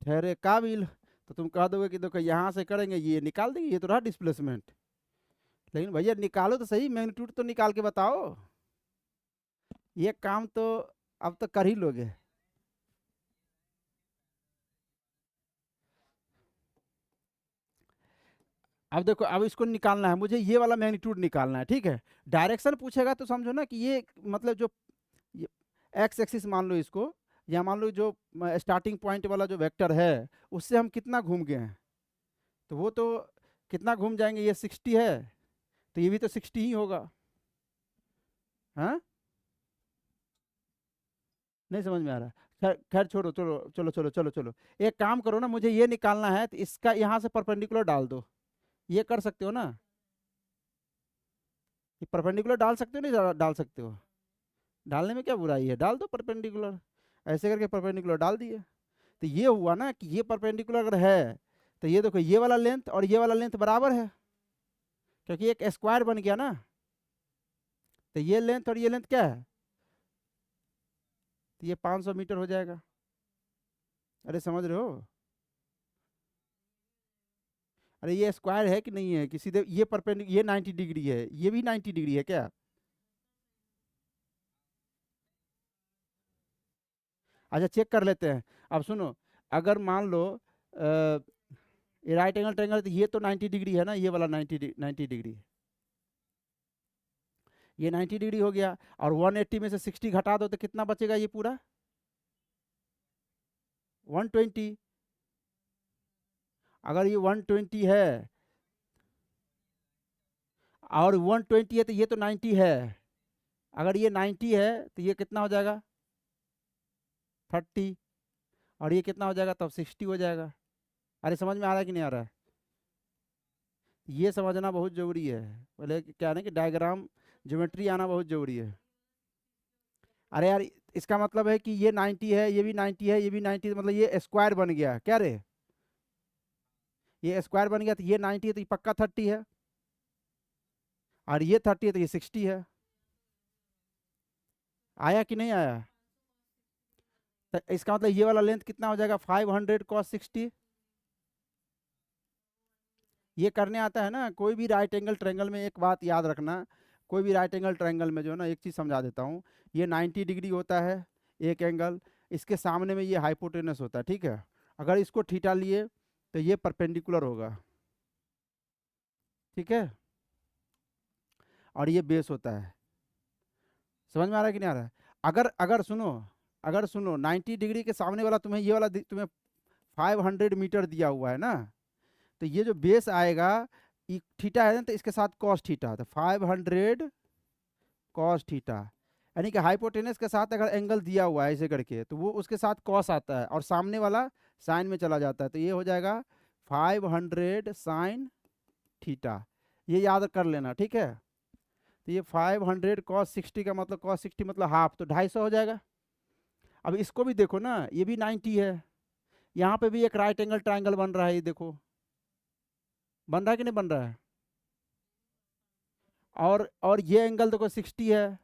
ठहरे काबिल, तो तुम कह दोगे कि देखो यहाँ से करेंगे, ये निकाल देंगे, ये तो रहा डिस्प्लेसमेंट। लेकिन भैया निकालो तो सही, मैग्नीट्यूड तो निकाल के बताओ। ये काम तो अब तो कर ही लोगे। अब देखो, अब इसको निकालना है मुझे, ये वाला मैग्नीट्यूड निकालना है, ठीक है। डायरेक्शन पूछेगा तो समझो ना कि ये मतलब जो एक्स एक्सिस मान लो इसको, या मान लो जो स्टार्टिंग पॉइंट वाला जो वेक्टर है, उससे हम कितना घूम गए हैं, तो वो तो कितना घूम जाएंगे, ये 60 है, तो ये भी तो 60 ही होगा। हाँ, नहीं समझ में आ रहा। खैर खैर छोड़ो, चलो चलो चलो चलो चलो, एक काम करो ना, मुझे ये निकालना है, तो इसका यहाँ से परपेंडिकुलर डाल दो। ये कर सकते हो ना, ये परपेंडिकुलर डाल सकते हो, नहीं डाल सकते हो, डालने में क्या बुराई है, डाल दो परपेंडिकुलर। ऐसे करके परपेंडिकुलर डाल दिए, तो ये हुआ ना कि ये परपेंडिकुलर अगर है, तो ये देखो, ये वाला लेंथ और ये वाला लेंथ बराबर है, क्योंकि एक स्क्वायर बन गया ना। तो ये लेंथ और ये लेंथ क्या है, तो ये 500 मीटर हो जाएगा। अरे समझ रहे हो, अरे ये स्क्वायर है कि नहीं है, कि सीधे ये परपेंडिकुलर, ये 90 डिग्री है, ये भी 90 डिग्री है क्या। अच्छा चेक कर लेते हैं। अब सुनो, अगर मान लो ये राइट एंगल ट्रायंगल, तो ये तो 90 डिग्री है ना, ये वाला 90 डिग्री, ये 90 डिग्री हो गया, और 180 में से 60 घटा दो तो कितना बचेगा, ये पूरा 120। अगर ये 120 है, और 120 है, तो ये तो 90 है, अगर ये 90 है तो ये कितना हो जाएगा 30, और ये कितना हो जाएगा तब 60 हो जाएगा। अरे समझ में आ रहा है कि नहीं आ रहा है, ये समझना बहुत ज़रूरी है। पहले क्या है ना कि डायग्राम ज्योमेट्री आना बहुत ज़रूरी है। अरे यार, इसका मतलब है कि ये 90 है, ये भी 90 है, ये भी 90, मतलब ये स्क्वायर बन गया क्या रे, ये स्क्वायर बन गया, तो ये 90 है तो ये पक्का 30 है, और ये 30 है तो ये 60 है। आया कि नहीं आया, तो इसका मतलब ये वाला लेंथ कितना हो जाएगा 500 cos 60। ये करने आता है ना, कोई भी राइट एंगल ट्रायंगल में एक बात याद रखना, कोई भी राइट एंगल ट्रायंगल में जो है ना, एक चीज़ समझा देता हूँ, ये 90 डिग्री होता है एक एंगल, इसके सामने में ये हाइपोटेनस होता है, ठीक है। अगर इसको थीटा लिए तो ये परपेंडिकुलर होगा, ठीक है, और ये बेस होता है। समझ में आ रहा है कि नहीं आ रहा है? अगर अगर सुनो, अगर सुनो 90 डिग्री के सामने वाला तुम्हें ये वाला तुम्हें 500 मीटर दिया हुआ है ना, तो ये जो बेस आएगा थीटा है ना, तो इसके साथ कॉस थीटा, तो 500 कॉस थीटा, यानी कि हाइपोटेनस के साथ अगर एंगल दिया हुआ है ऐसे करके, तो वो उसके साथ कॉस आता है और सामने वाला साइन में चला जाता है, तो ये हो जाएगा 500 साइन थीटा। ये याद कर लेना, ठीक है। तो ये 500 कॉस 60 का मतलब, कॉस 60 मतलब हाफ, तो 250 हो जाएगा। अब इसको भी देखो ना, ये भी 90 है, यहाँ पे भी एक राइट एंगल ट्राइंगल बन रहा है, ये देखो बन रहा है कि नहीं बन रहा है। और ये एंगल देखो 60 है,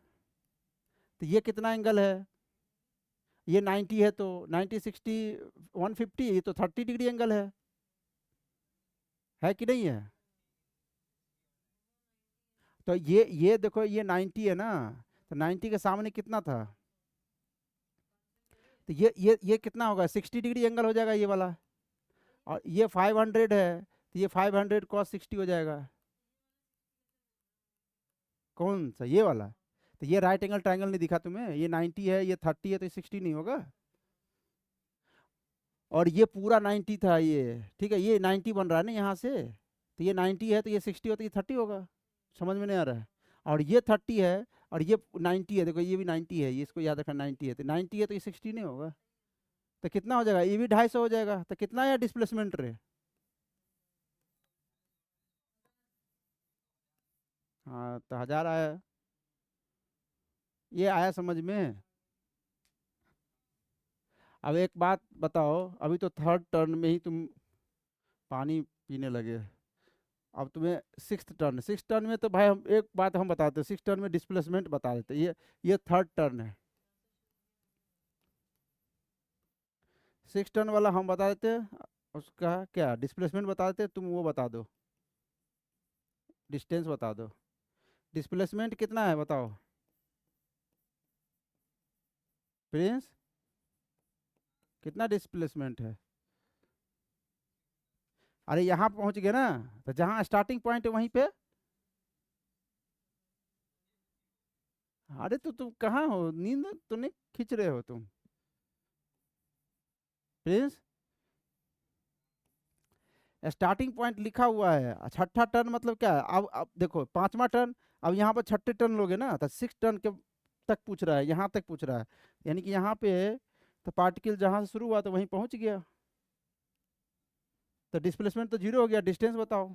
तो ये कितना एंगल है, ये 90 है, तो 90 60 150, ये तो 30 डिग्री एंगल है कि नहीं है। तो ये देखो ये 90 है ना, तो 90 के सामने कितना था, तो ये कितना होगा, 60 डिग्री एंगल हो जाएगा ये वाला, और ये 500 है, तो ये 500 cos 60 हो जाएगा। कौन सा, ये वाला? तो ये राइट एंगल ट्रायंगल नहीं दिखा तुम्हें, ये 90 है, ये 30 है, तो ये 60 नहीं होगा। और ये पूरा 90 था ये, ठीक है, ये 90 बन रहा है ना यहाँ से, तो ये 90 है, तो ये 60 होता है, ये 30 होगा। समझ में नहीं आ रहा है? और ये 30 है, और ये 90 है, देखो ये भी 90 है, ये इसको याद रखना 90 है, तो 90 है, तो ये 60 नहीं होगा। तो कितना हो जाएगा, ये भी 250 हो जाएगा, तो कितना आया डिस्प्लेसमेंट रे? हाँ, तो 1000 आया। ये आया समझ में? अब एक बात बताओ, अभी तो थर्ड टर्न में ही तुम पानी पीने लगे, अब तुम्हें सिक्स टर्न में, तो भाई हम एक बात हम बताते हैं, सिक्स टर्न में डिस्प्लेसमेंट बता देते हैं। ये थर्ड टर्न है, सिक्स टर्न वाला हम बता देते हैं, उसका क्या डिस्प्लेसमेंट बता देते हैं, तुम वो बता दो, डिस्टेंस बता दो। डिस्प्लेसमेंट कितना है बताओ प्रिंस, कितना डिस्प्लेसमेंट है? अरे यहाँ पहुंच गए ना, तो जहाँ स्टार्टिंग पॉइंट है वहीं पे। अरे तो तुम कहाँ हो, नींद तो नहीं खींच रहे हो तुम प्रिंस? स्टार्टिंग पॉइंट लिखा हुआ है, छठा टर्न मतलब क्या है, अब देखो पांचवा टर्न, अब यहाँ पर छठे टर्न लोगे ना, तो सिक्स टर्न के तक पूछ रहा है, यहाँ तक पूछ रहा है, यानी कि यहाँ पे तो पार्टिकल जहाँ से शुरू हुआ तो वहीं पहुँच गया, तो डिस्प्लेसमेंट तो जीरो हो गया। डिस्टेंस बताओ।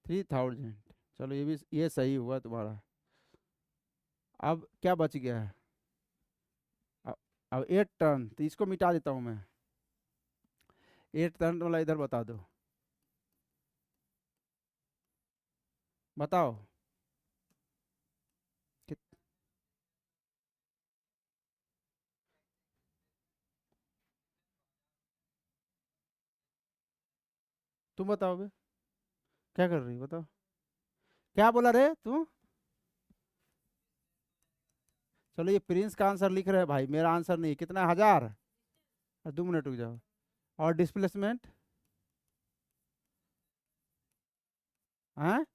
थ्री थाउजेंड, चलो ये भी, ये सही हुआ तुम्हारा। अब क्या बच गया है, अब अब 8 टर्न, तो इसको मिटा देता हूँ मैं, 8 टर्न वाला इधर बता दो, बताओ कि, तुम बताओ बे, क्या कर रही हो बताओ, क्या बोला रे तू? चलो ये प्रिंस का आंसर लिख रहे हैं भाई, मेरा आंसर नहीं, कितना 1000, 2 मिनट रुक जाओ। और डिस्प्लेसमेंट, हाँ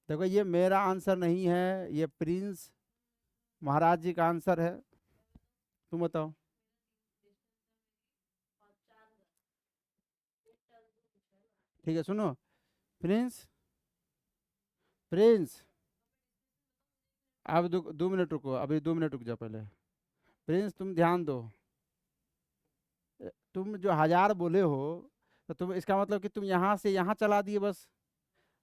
देखो ये मेरा आंसर नहीं है, ये प्रिंस महाराज जी का आंसर है, तुम बताओ। ठीक है सुनो, प्रिंस, प्रिंस, अब 2 मिनट रुको, अभी 2 मिनट रुक जाओ पहले। प्रिंस तुम ध्यान दो, तुम जो 1000 बोले हो, तो तुम इसका मतलब कि तुम यहाँ से यहाँ चला दिए बस।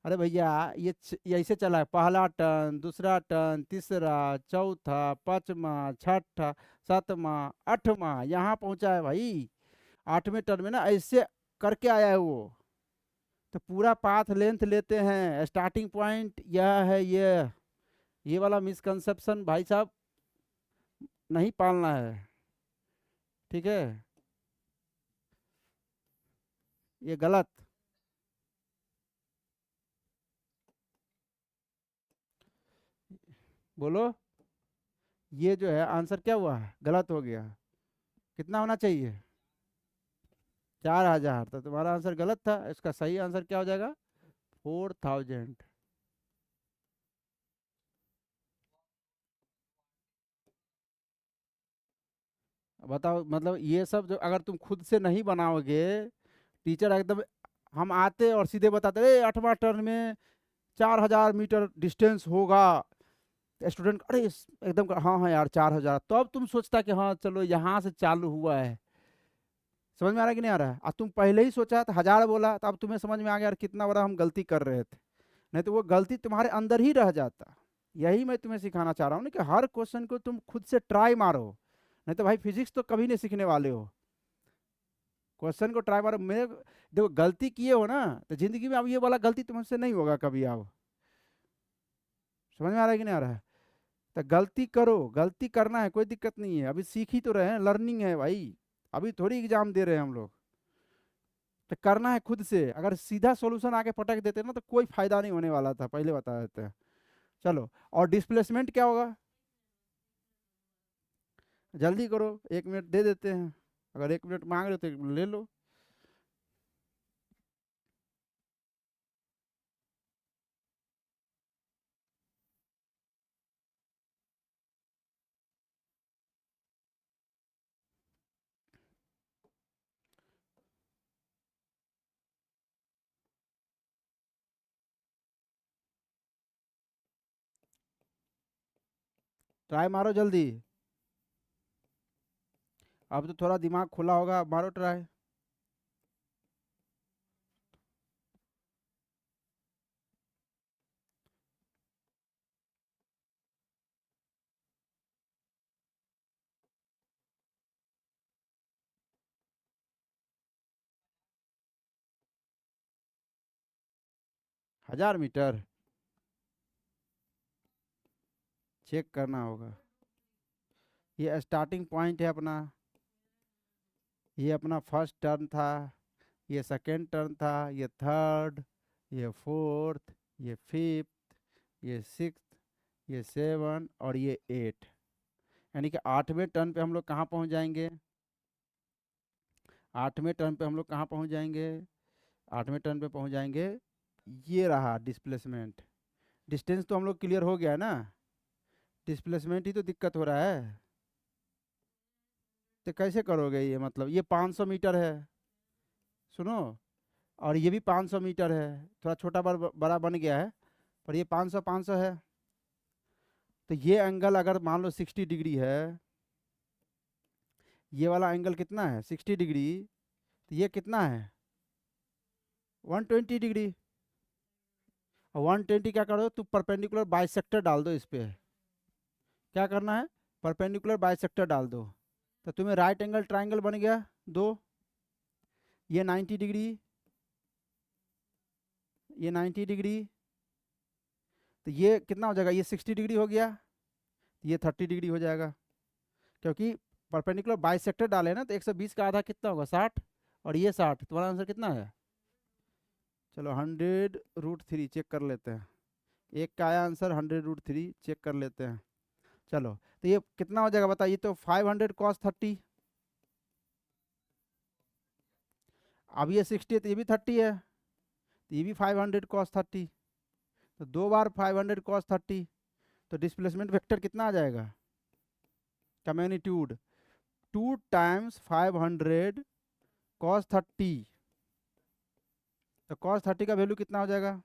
अरे भैया ये ऐसे चला है, पहला टर्न, दूसरा टर्न, तीसरा, चौथा, पांचवा, छठा, सातवां, आठवां, यहाँ पहुंचा है भाई। 8वें टर्न में ना ऐसे करके आया है वो, तो पूरा पाथ लेंथ लेते हैं, स्टार्टिंग पॉइंट यह है ये, ये वाला मिसकंसेप्शन भाई साहब नहीं पालना है, ठीक है, ये गलत। बोलो, ये जो है आंसर क्या हुआ, गलत हो गया। कितना होना चाहिए, 4000, तो तुम्हारा आंसर गलत था, इसका सही आंसर क्या हो जाएगा, 4000। बताओ, मतलब ये सब जो अगर तुम खुद से नहीं बनाओगे, टीचर एकदम, हम आते और सीधे बताते ए 8वां टर्न में 4000 मीटर डिस्टेंस होगा, स्टूडेंट अरे एकदम हाँ हाँ यार 4000, तो अब तुम सोचता कि हाँ चलो यहाँ से चालू हुआ है। समझ में आ रहा है कि नहीं आ रहा है, अब तुम पहले ही सोचा तो 1000 बोला, तो अब तुम्हें समझ में आ गया यार कितना बड़ा हम गलती कर रहे थे, नहीं तो वो गलती तुम्हारे अंदर ही रह जाता। यही मैं तुम्हें सिखाना चाह रहा हूँ ना कि हर क्वेश्चन को तुम खुद से ट्राई मारो, नहीं तो भाई फिजिक्स तो कभी नहीं सीखने वाले हो। क्वेश्चन को ट्राई मारो, मेरे देखो गलती किए हो ना, तो जिंदगी में अब ये वाला गलती तुमसे नहीं होगा कभी। अब समझ में आ रहा है कि नहीं आ रहा है, तो गलती करो, गलती करना है, कोई दिक्कत नहीं है, अभी सीख ही तो रहे हैं, लर्निंग है भाई, अभी थोड़ी एग्जाम दे रहे हैं हम लोग। तो करना है खुद से, अगर सीधा सॉल्यूशन आके पटक देते ना तो कोई फायदा नहीं होने वाला था, पहले बता देते हैं। चलो, और डिस्प्लेसमेंट क्या होगा, जल्दी करो, 1 मिनट दे देते हैं, अगर 1 मिनट मांग रहे हो तो ले लो। ट्राई मारो जल्दी, अब तो थोड़ा दिमाग खुला होगा, अब मारो ट्राई। 1000 मीटर चेक करना होगा, ये स्टार्टिंग पॉइंट है अपना, ये अपना फर्स्ट टर्न था, ये सेकेंड टर्न था, ये थर्ड, ये फोर्थ, ये फिफ्थ, ये सिक्स्थ, ये सेवन और ये एट, यानी कि 8वें टर्न पे हम लोग कहाँ पहुँच जाएंगे, 8वें टर्न पे हम लोग कहाँ पहुँच जाएंगे, 8वें टर्न पे पहुँच जाएंगे, ये रहा डिस्प्लेसमेंट। डिस्टेंस तो हम लोग क्लियर हो गया है ना, डिस्प्लेसमेंट ही तो दिक्कत हो रहा है। तो कैसे करोगे ये, मतलब ये 500 मीटर है, सुनो, और ये भी 500 मीटर है, थोड़ा छोटा बड़ा बन गया है, पर ये 500 500 है, तो ये एंगल अगर मान लो 60 डिग्री है, ये वाला एंगल कितना है 60 डिग्री, तो ये कितना है 120 डिग्री। और 120 क्या करो, तुम परपेंडिकुलर बाइसेक्टर डाल दो इस पे, क्या करना है, परपेंडिकुलर बाइसेक्टर डाल दो, तो तुम्हें राइट एंगल ट्राइंगल बन गया दो, ये 90 डिग्री, ये 90 डिग्री, तो ये कितना हो जाएगा, ये 60 डिग्री हो गया, ये 30 डिग्री हो जाएगा, क्योंकि परपेंडिकुलर बाइसेक्टर डाले ना, तो 120 का आधा कितना होगा 60, और ये 60, तुम्हारा आंसर कितना है, चलो 100√3 चेक कर लेते हैं, एक का आया आंसर 100√3 चेक कर लेते हैं। चलो, तो ये कितना हो जाएगा बताइए, तो 500 cos 30, अब ये 60 है तो ये भी 30 है, तो ये भी 500 cos 30, तो 2 बार 500 cos 30, तो डिस्प्लेसमेंट वेक्टर कितना आ जाएगा, का मैग्नीट्यूड 2 टाइम्स 500 cos 30, तो cos 30 का वैल्यू कितना हो जाएगा,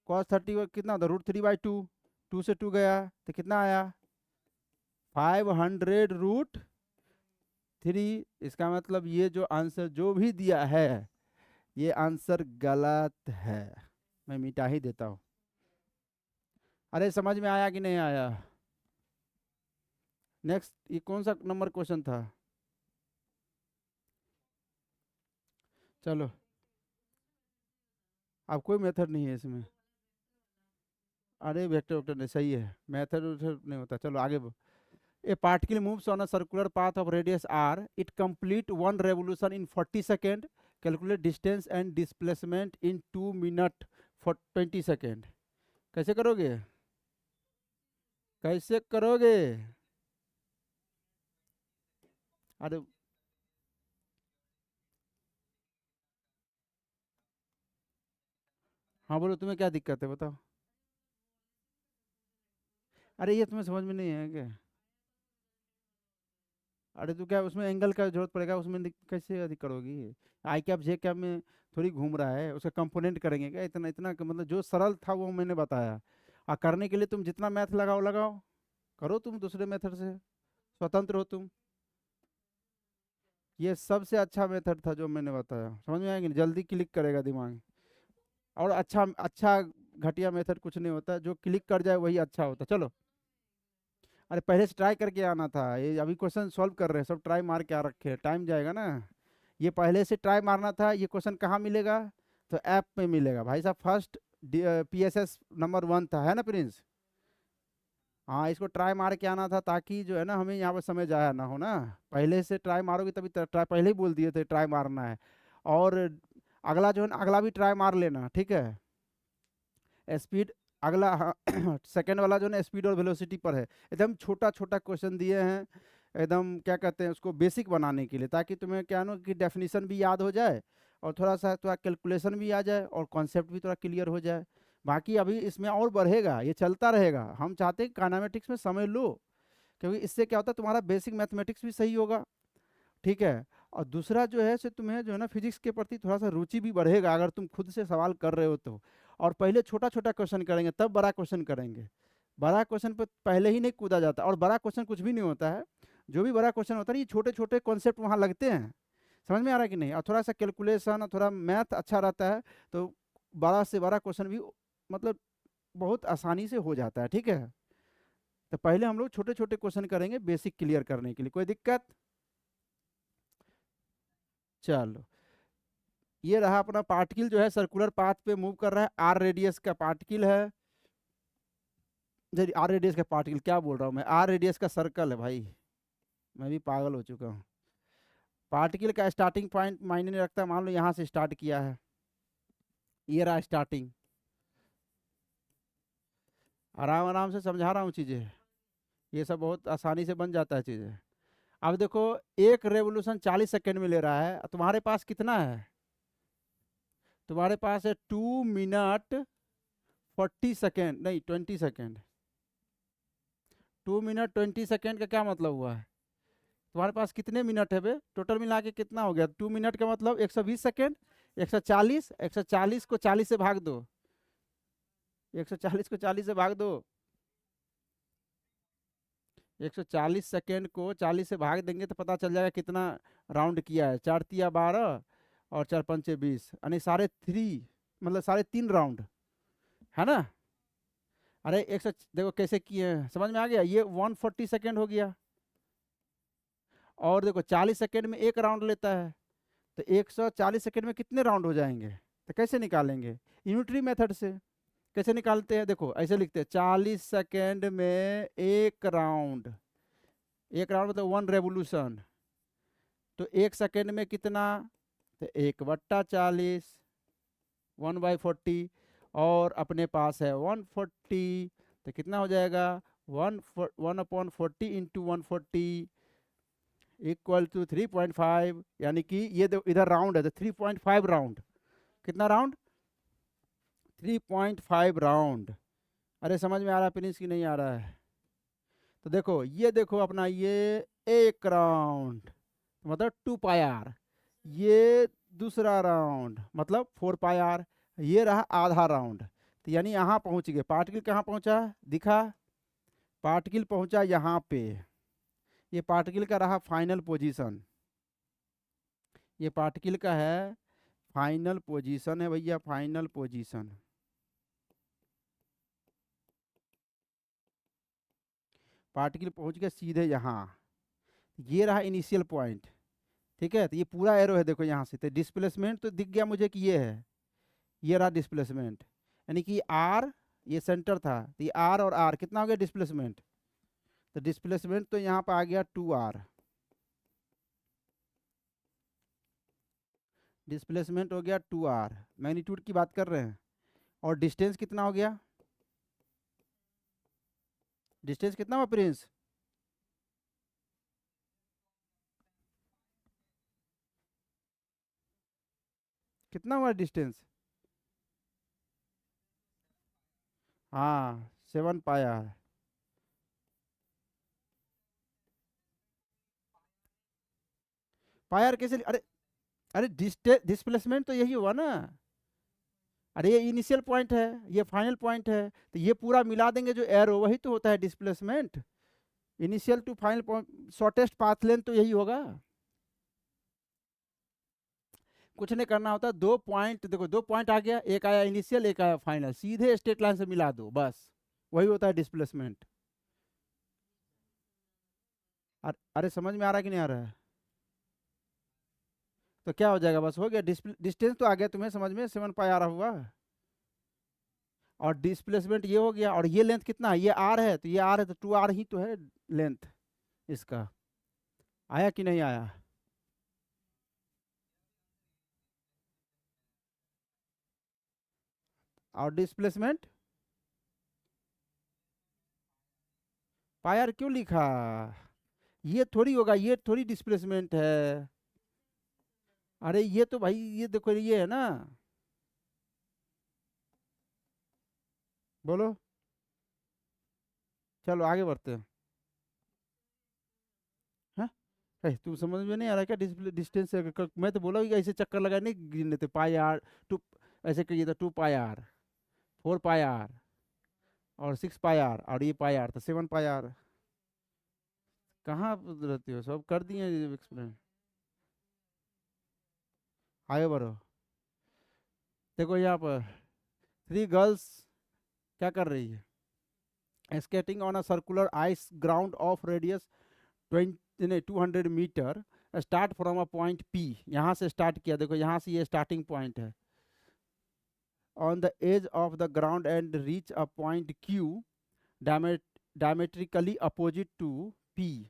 cos 30 का कितना होता है √3/2, 2 से 2 गया तो कितना आया 500√3। इसका मतलब ये जो आंसर जो भी दिया है ये आंसर गलत है, मैं मिटा ही देता हूँ। अरे समझ में आया कि नहीं आया, नेक्स्ट, ये कौन सा नंबर क्वेश्चन था, चलो अब कोई मेथड नहीं है इसमें। अरे वेक्टर वेक्टर नहीं सही है, मेथड नहीं होता। चलो आगे। A particle moves on a circular path of radius r. It complete one revolution in 40 seconds. Calculate distance and displacement in 2 minutes for 20 seconds. कैसे करोगे? कैसे करोगे? अरे हाँ बोलो, तुम्हें क्या दिक्कत है बताओ। अरे ये तुम्हें समझ में नहीं है क्या? अरे तो क्या उसमें एंगल का जरूरत पड़ेगा उसमें, कैसे अधिक करोगी? आई कैप जे कैप में थोड़ी घूम रहा है, उसका कंपोनेंट करेंगे क्या? इतना इतना मतलब जो सरल था वो मैंने बताया। और करने के लिए तुम जितना मैथ लगाओ लगाओ, करो तुम दूसरे मेथड से, स्वतंत्र हो तुम। ये सबसे अच्छा मेथड था जो मैंने बताया, समझ में आएगी? जल्दी क्लिक करेगा दिमाग। और अच्छा अच्छा घटिया मेथड कुछ नहीं होता, जो क्लिक कर जाए वही अच्छा होता। चलो, अरे पहले से ट्राई करके आना था, ये अभी क्वेश्चन सॉल्व कर रहे हैं, सब ट्राई मार के आ रखे हैं, टाइम जाएगा ना। ये पहले से ट्राई मारना था। ये क्वेश्चन कहाँ मिलेगा? तो ऐप में मिलेगा भाई साहब। फर्स्ट PSS नंबर 1 था, है ना प्रिंस? हाँ, इसको ट्राई मार के आना था ताकि जो है ना हमें यहाँ पर समय जाया ना हो ना। पहले से ट्राई मारोगे तभी ट्राई, पहले ही बोल दिए थे ट्राई मारना है। और अगला जो है ना, अगला भी ट्राई मार लेना, ठीक है? स्पीड अगला, हाँ सेकेंड वाला जो है ना स्पीड और वेलोसिटी पर है। एकदम छोटा छोटा क्वेश्चन दिए हैं, एकदम क्या कहते हैं उसको, बेसिक बनाने के लिए, ताकि तुम्हें क्या ना कि डेफिनेशन भी याद हो जाए और थोड़ा सा थोड़ा कैलकुलेशन भी आ जाए और कॉन्सेप्ट भी थोड़ा क्लियर हो जाए। बाकी अभी इसमें और बढ़ेगा, ये चलता रहेगा। हम चाहते हैं काइनेमेटिक्स में समय लो, क्योंकि इससे क्या होता है तुम्हारा बेसिक मैथमेटिक्स भी सही होगा, ठीक है? और दूसरा जो है सो तुम्हें जो है ना फिजिक्स के प्रति थोड़ा सा रुचि भी बढ़ेगा, अगर तुम खुद से सवाल कर रहे हो तो। और पहले छोटा छोटा क्वेश्चन करेंगे, तब बड़ा क्वेश्चन करेंगे। बड़ा क्वेश्चन पर पहले ही नहीं कूदा जाता, और बड़ा क्वेश्चन कुछ भी नहीं होता है। जो भी बड़ा क्वेश्चन होता है, ये छोटे छोटे कॉन्सेप्ट वहाँ लगते हैं। समझ में आ रहा है कि नहीं? और थोड़ा सा कैलकुलेशन और थोड़ा मैथ अच्छा रहता है, तो बड़ा से बड़ा क्वेश्चन भी मतलब बहुत आसानी से हो जाता है, ठीक है? तो पहले हम लोग छोटे छोटे क्वेश्चन करेंगे बेसिक क्लियर करने के लिए। कोई दिक्कत? चलो, ये रहा अपना पार्टिकल जो है सर्कुलर पाथ पे मूव कर रहा है, आर रेडियस का पार्टिकल है। आर रेडियस का पार्टिकल क्या बोल रहा हूँ मैं, आर रेडियस का सर्कल है भाई, मैं भी पागल हो चुका हूँ। पार्टिकल का स्टार्टिंग पॉइंट मायने नहीं रखता, मान लो यहाँ से स्टार्ट किया है, ये रहा स्टार्टिंग। आराम आराम से समझा रहा हूँ चीज़ें, ये सब बहुत आसानी से बन जाता है चीज़ें। अब देखो, एक रेवोल्यूशन 40 सेकेंड में ले रहा है, तुम्हारे पास कितना है? तुम्हारे पास है 2 मिनट 40 सेकेंड, नहीं 20 सेकेंड। 2 मिनट 20 सेकेंड का क्या मतलब हुआ है? तुम्हारे पास कितने मिनट है बे? टोटल मिला के कितना हो गया? 2 मिनट का मतलब 120 सेकेंड। 140, 140 को 40 से भाग दो, 140 को 40 से भाग दो। 140 सेकेंड को 40 से भाग देंगे तो पता चल जाएगा कितना राउंड किया है। 4 तिया 12 और 4 पंचे 20, यानी 3.5, मतलब 3.5 राउंड, है ना? अरे 100 देखो कैसे किए हैं, समझ में आ गया? ये 140 सेकेंड हो गया। और देखो 40 सेकेंड में एक राउंड लेता है, तो 140 सेकेंड में कितने राउंड हो जाएंगे? तो कैसे निकालेंगे? यूनिटरी मेथड से। कैसे निकालते हैं? देखो ऐसे लिखते हैं, 40 सेकेंड में एक राउंड। एक राउंड मतलब 1 रेवोल्यूशन। तो 1 सेकेंड में कितना? तो 1/40, 1/40। और अपने पास है 140, तो कितना हो जाएगा? 1/40 इंटू 140 इक्वल टू 3.5, यानी कि ये इधर राउंड है तो 3.5 राउंड। कितना राउंड? 3.5 राउंड। अरे समझ में आ रहा है प्रिंस की नहीं आ रहा है? तो देखो, ये देखो अपना, ये एक राउंड मतलब 2 पाई आर, ये दूसरा राउंड मतलब 4 पाई आर, ये रहा आधा राउंड। तो यानी यहाँ पहुँच गए। पार्टिकल कहाँ पहुँचा दिखा? पार्टिकल पहुँचा यहाँ पे। ये पार्टिकल का रहा फाइनल पोजीशन, ये पार्टिकल का है फाइनल पोजीशन है भैया, फाइनल पोजीशन। पार्टिकल पहुँच गया सीधे यहाँ, ये रहा इनिशियल पॉइंट, ठीक है? तो ये पूरा एरो है देखो यहाँ से, तो डिस्प्लेसमेंट तो दिख गया मुझे कि ये है, ये रहा डिस्प्लेसमेंट, यानी कि आर, ये सेंटर था, तो ये आर और आर कितना हो गया डिस्प्लेसमेंट, तो डिस्प्लेसमेंट तो यहाँ पर आ गया 2r, डिस्प्लेसमेंट हो गया 2r, मैग्नीट्यूड की बात कर रहे हैं। और डिस्टेंस कितना हो गया, डिस्टेंस कितना हुआ प्रिंस, कितना हुआ डिस्टेंस, हाँ 7 पाई r। पाई r कैसे, अरे अरे डिस्प्लेसमेंट तो यही हुआ ना, अरे ये इनिशियल पॉइंट है, ये फाइनल पॉइंट है, तो ये पूरा मिला देंगे जो एरो, वही तो होता है displacement, initial to final point, shortest path length तो यही होगा। कुछ नहीं करना होता, दो पॉइंट देखो, दो पॉइंट आ गया, एक आया इनिशियल एक आया फाइनल, सीधे स्ट्रेट लाइन से मिला दो बस, वही होता है डिस्प्लेसमेंट। अरे समझ में आ रहा है कि नहीं आ रहा है, तो क्या हो जाएगा, बस हो गया, डिस्टेंस तो आ गया तुम्हें समझ में, 7 पाई आ रहा हुआ, और डिस्प्लेसमेंट ये हो गया, और ये लेंथ कितना है, ये आर है, तो ये आर है तो 2r ही तो है लेंथ इसका, आया कि नहीं आया। और डिस्प्लेसमेंट पाई आर क्यों लिखा, ये थोड़ी होगा, ये थोड़ी डिस्प्लेसमेंट है, अरे ये तो भाई ये देखो ये है ना, बोलो, चलो आगे बढ़ते हैं। हाँ, तुम समझ में नहीं आ रहा क्या, डिस्प्ले डिस्टेंस से मैं तो बोला कि ऐसे चक्कर लगा नहीं गिनने थे, पाई आर टू, ऐसे कहिए तो 2 पाई r, 4 पाई r, और 6 पाई r, और ये पाई आर तो 7 पाई r। कहाँ रहती हो, सब कर दिए एक्सप्लेन, आगे बढ़ो। देखो यहाँ पर 3 गर्ल्स क्या कर रही है, skating on a circular ice ground of radius 200 metre, start from a point P, यहाँ से स्टार्ट किया, देखो यहाँ से ये स्टार्टिंग पॉइंट है, on the edge of the ground and reach a point Q diametrically opposite to P,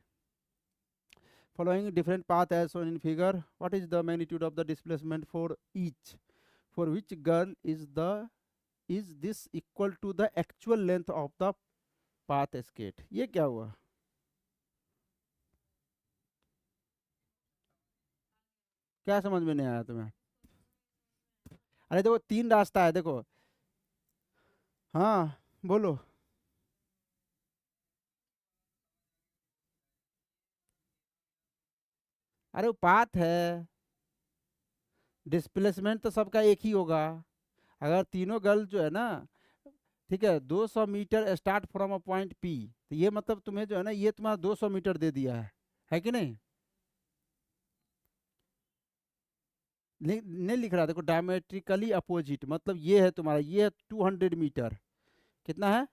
following different path as shown in figure. What is the magnitude of the displacement for each, for which girl is this equal to the actual length of the path skate, ये क्या हुआ, क्या समझ में नहीं आया तुम्हें, अरे देखो 3 रास्ता है देखो, हाँ बोलो, अरे वो पाथ है, डिस्प्लेसमेंट तो सबका एक ही होगा, अगर तीनों गर्ल जो है ना, ठीक है, 200 metre start from a point P, तो ये मतलब तुम्हें जो है ना, ये तुम्हारा 200 मीटर दे दिया है कि नहीं, नहीं लिख रहा, देखो डायमेट्रिकली अपोजिट मतलब ये है तुम्हारा, ये है 200 मीटर, कितना है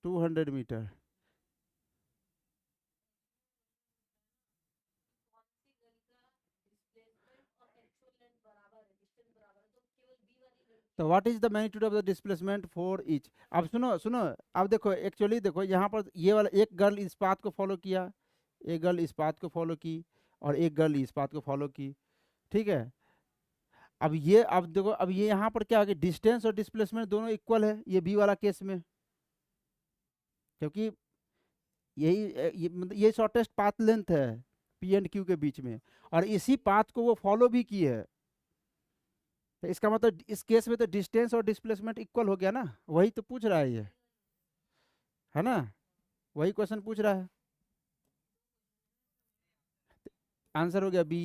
200 मीटर, तो what is the magnitude of the displacement for each. अब सुनो सुनो, अब देखो एक्चुअली देखो यहाँ पर ये वाला, एक गर्ल इस पाथ को फॉलो किया, एक गर्ल इस पाथ को फॉलो की, और एक गर्ल इस पाथ को फॉलो की, ठीक है। अब देखो, अब ये यहाँ पर क्या हो गया, डिस्टेंस और डिस्प्लेसमेंट दोनों इक्वल है, ये बी वाला केस में, क्योंकि ये शॉर्टेस्ट पाथ लेंथ है पी एंड क्यू के बीच में, और इसी पाथ को वो फॉलो भी की है, तो इसका मतलब इस केस में तो डिस्टेंस और डिस्प्लेसमेंट इक्वल हो गया ना, वही तो पूछ रहा है ये, है ना, वही क्वेश्चन पूछ रहा है, आंसर हो गया बी।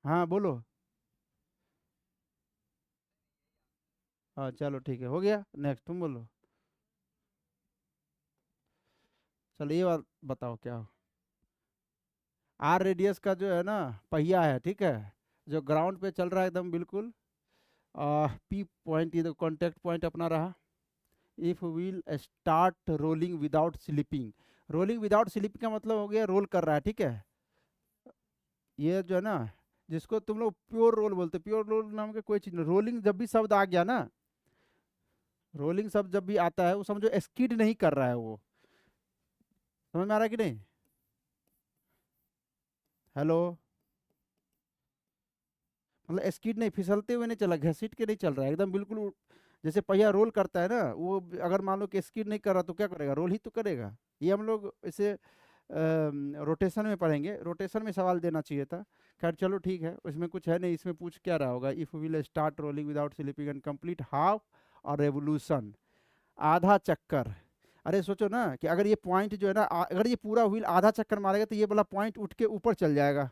हाँ बोलो, हाँ चलो ठीक है, हो गया, नेक्स्ट तुम बोलो, चलो ये बात बताओ क्या हो, आर रेडियस का जो है ना पहिया है, ठीक है, जो ग्राउंड पे चल रहा है एकदम बिल्कुल, पी पॉइंट ये कॉन्टेक्ट पॉइंट अपना रहा, if wheel start rolling without slipping, rolling without slipping का मतलब हो गया रोल कर रहा है, ठीक है, ये जो है ना, जिसको तुम लोग प्योर रोल बोलते, प्योर रोल नाम के कोई चीज नहीं। रोलिंग जब भी शब्द आ गया ना, रोलिंग शब्द जब भी आता है वो समझो स्किड नहीं कर रहा है वो। समझ में आ रहा है कि नहीं? हेलो? मतलब स्किड नहीं, फिसलते हुए नहीं चला, घसीट के नहीं चल रहा है, एकदम बिल्कुल जैसे पहिया रोल करता है ना वो, अगर मान लो कि स्किड नहीं कर रहा तो क्या करेगा? रोल ही तो करेगा। ये हम लोग इसे रोटेशन में पढ़ेंगे, रोटेशन में सवाल देना चाहिए था। खैर चलो ठीक है, उसमें कुछ है नहीं। इसमें पूछ क्या रहा होगा? If will start rolling without slipping and complete half और रेवोल्यूशन, आधा चक्कर। अरे सोचो ना कि अगर ये पॉइंट जो है ना, अगर ये पूरा व्हील आधा चक्कर मारेगा तो ये वाला पॉइंट उठ के ऊपर चल जाएगा।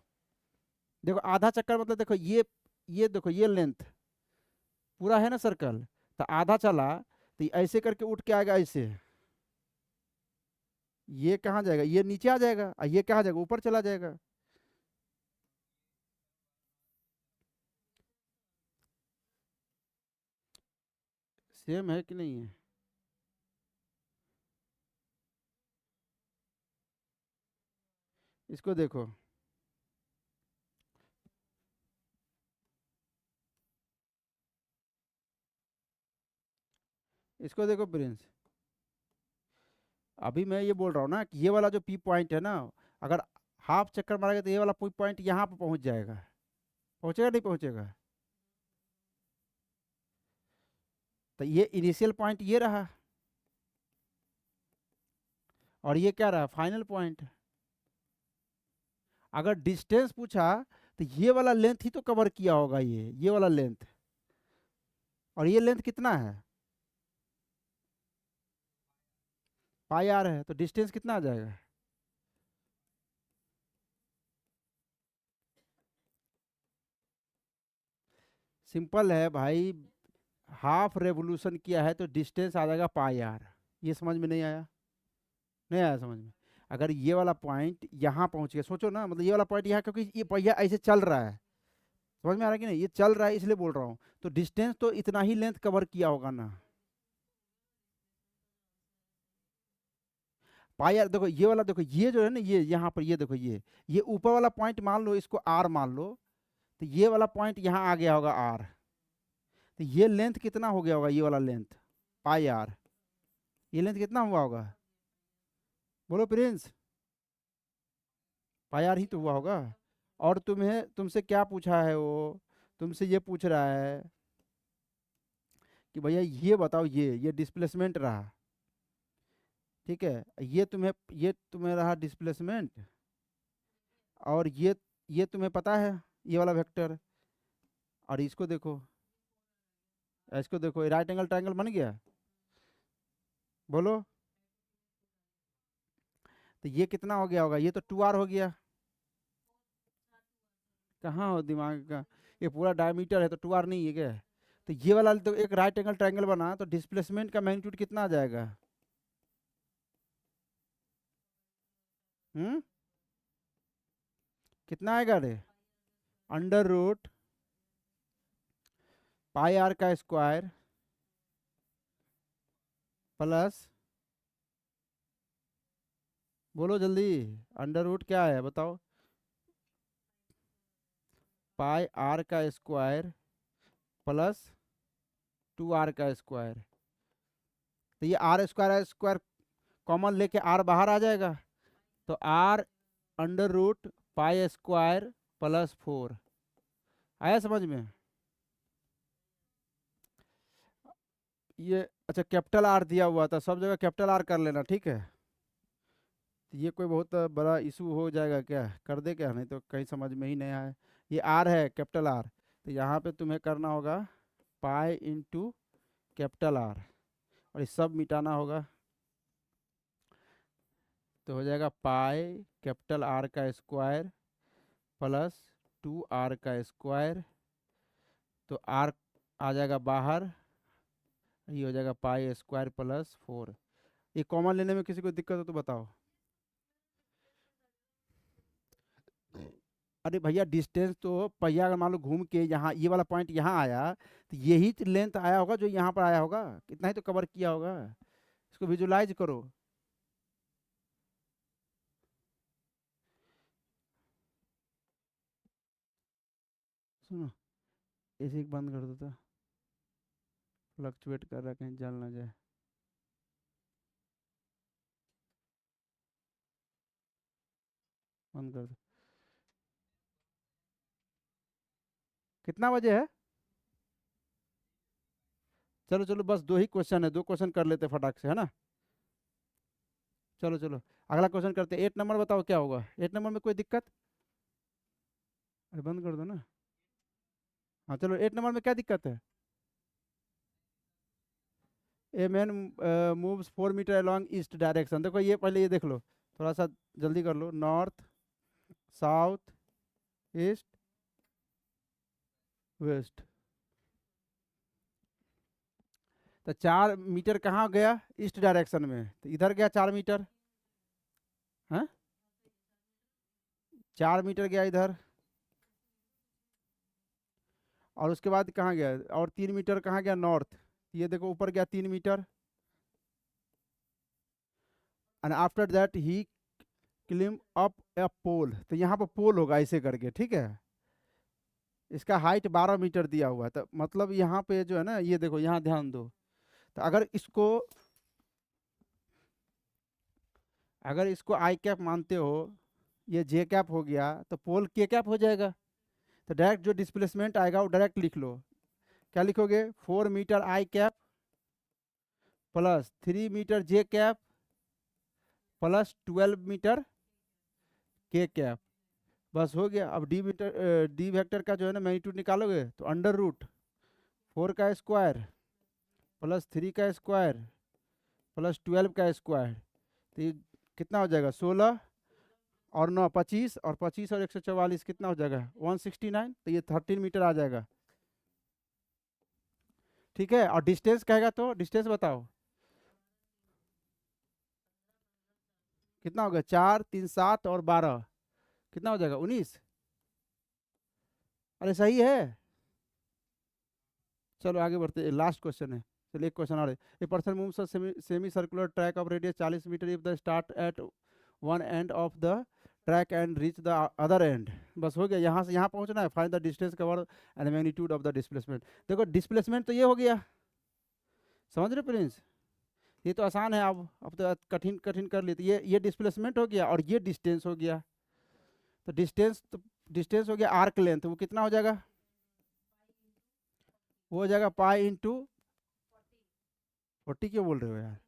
देखो आधा चक्कर मतलब, देखो ये देखो ये लेंथ पूरा है ना सर्कल, तो आधा चला तो ये ऐसे करके उठ के आएगा ऐसे। ये कहाँ जाएगा? ये नीचे आ जाएगा, और ये कहाँ जाएगा? ऊपर चला जाएगा। सेम है कि नहीं है? इसको देखो, इसको देखो प्रिंस। अभी मैं ये बोल रहा हूँ ना कि ये वाला जो पी पॉइंट है ना, अगर हाफ चक्कर मारेगा तो ये वाला पी पॉइंट यहाँ पर पहुंच जाएगा। पहुंचेगा नहीं पहुंचेगा? तो ये इनिशियल पॉइंट ये रहा, और ये क्या रहा? Final point. अगर डिस्टेंस पूछा तो ये वाला लेंथ ही तो कवर किया होगा, ये वाला लेंथ। और ये लेंथ कितना है? पाई आर है, तो डिस्टेंस कितना आ जाएगा? सिंपल है भाई। हाफ रेवोल्यूशन किया है तो डिस्टेंस आ जाएगा पाई आर। ये समझ में नहीं आया? नहीं आया समझ में? अगर ये वाला पॉइंट यहाँ पहुंच गया, सोचो ना, मतलब ये वाला पॉइंट यहाँ, क्योंकि ये पहिया ऐसे चल रहा है। समझ में आ रहा है कि नहीं? ये चल रहा है इसलिए बोल रहा हूँ, तो डिस्टेंस तो इतना ही लेंथ कवर किया होगा ना। पाई आर देखो, ये वाला देखो, ये जो है ना, ये यहाँ पर, ये देखो, ये ऊपर वाला पॉइंट मान लो, इसको आर मान लो, तो ये वाला पॉइंट यहाँ आ गया होगा आर। तो ये लेंथ कितना हो गया होगा? ये वाला लेंथ पाई आर, ये लेंथ कितना हुआ होगा? बोलो प्रिंस। पाई आर ही तो हुआ होगा। और तुमसे क्या पूछा है वो? तुमसे ये पूछ रहा है कि भैया ये बताओ, ये डिस्प्लेसमेंट रहा, ठीक है? ये तुम्हें रहा डिस्प्लेसमेंट, और ये तुम्हें पता है, ये वाला वेक्टर। और इसको देखो, राइट एंगल ट्रायंगल बन गया। बोलो। तो ये कितना हो गया होगा? ये तो टू आर हो गया। कहाँ हो दिमाग का? ये पूरा डायमीटर है तो टू आर नहीं है क्या? तो ये वाला तो एक राइट एंगल ट्रायंगल बना, तो डिस्प्लेसमेंट का मैग्नीट्यूड कितना आ जाएगा? हम्म? कितना आएगा रे? अंडर रूट पाई आर का स्क्वायर प्लस, बोलो जल्दी, अंडर रूट क्या है बताओ? पाई आर का स्क्वायर प्लस टू आर का स्क्वायर। तो ये आर स्क्वायर स्क्वायर कॉमन लेके आर बाहर आ जाएगा, तो R under root pi square plus 4। आया समझ में? ये अच्छा, कैपिटल आर दिया हुआ था, सब जगह कैपिटल आर कर लेना, ठीक है? तो ये कोई बहुत बड़ा इशू हो जाएगा क्या? कर दे क्या? नहीं तो कहीं समझ में ही नहीं आए। ये आर है, कैपिटल आर, तो यहाँ पे तुम्हें करना होगा पाई इंटू कैपिटल आर, और ये सब मिटाना होगा। तो हो जाएगा पाई कैपिटल आर का स्क्वायर प्लस टू आर का स्क्वायर, तो आर आ जाएगा बाहर, ये हो जाएगा पाई स्क्वायर प्लस 4। ये कॉमन लेने में किसी को दिक्कत हो तो बताओ। अरे भैया डिस्टेंस तो पहिया अगर मान लो घूम के यहाँ ये वाला पॉइंट यहाँ आया, तो यही लेंथ आया होगा जो यहाँ पर आया होगा, इतना ही तो कवर किया होगा। इसको विजुलाइज करो। सुनो, एसी बंद कर देता, फ्लक्चुएट कर रहा है, कहीं जल ना जाए। बंद कर दो। कितना बजे है? चलो चलो, बस 2 ही क्वेश्चन है, 2 क्वेश्चन कर लेते फटाक से, है ना। चलो चलो, अगला क्वेश्चन करते हैं। 8 नंबर बताओ क्या होगा। 8 नंबर में कोई दिक्कत? अरे बंद कर दो ना। हाँ चलो, 8 नंबर में क्या दिक्कत है? ए मैन मूव्स 4 मीटर अलॉन्ग ईस्ट डायरेक्शन। देखो ये पहले ये देख लो, थोड़ा सा जल्दी कर लो। North, south, east, west. तो 4 मीटर कहाँ गया? ईस्ट डायरेक्शन में, तो इधर गया 4 मीटर। हाँ, 4 मीटर गया इधर, और उसके बाद कहाँ गया? और 3 मीटर कहाँ गया? नॉर्थ। ये देखो ऊपर गया 3 metre. And after that he climb up a pole. तो यहाँ पर पोल होगा ऐसे करके, ठीक है। इसका हाइट 12 मीटर दिया हुआ है, तो मतलब यहाँ पे जो है ना, ये देखो यहाँ ध्यान दो। तो अगर इसको आई कैप मानते हो, ये जे कैप हो गया, तो पोल के कैप हो जाएगा। तो डायरेक्ट जो डिस्प्लेसमेंट आएगा वो डायरेक्ट लिख लो। क्या लिखोगे? 4 metre I cap plus 3 metre J cap plus 12 metre के कैप। बस हो गया। अब डी वेक्टर का जो है ना मैग्नीट्यूड निकालोगे, तो अंडर रूट 4 का स्क्वायर प्लस 3 का स्क्वायर प्लस 12 का स्क्वायर। तो ये कितना हो जाएगा? 16 और 9 25, और 25 और 144 कितना हो जाएगा? 169। तो ये 13 मीटर आ जाएगा, ठीक है। और डिस्टेंस कहेगा तो डिस्टेंस बताओ कितना होगा? 4 3 7 और 12 कितना हो जाएगा? 19। अरे सही है। चलो आगे बढ़ते हैं, लास्ट क्वेश्चन है। चलिए एक क्वेश्चन और है। A person moves semi circular track of radius 40 metre if the start at one end of the track and reach the other end. बस हो गया, यहाँ से यहाँ पहुँचना है। Find the distance cover and magnitude of the displacement. देखो displacement तो ये हो गया, समझ रहे प्रिंस? ये तो आसान है। अब तो कठिन कठिन कर लेते। ये डिस्प्लेसमेंट हो गया और ये डिस्टेंस हो गया। तो डिस्टेंस हो गया आर्क लेंथ, वो कितना हो जाएगा? वो हो जाएगा पाई इंटू 40। क्यों बोल रहे हो यार?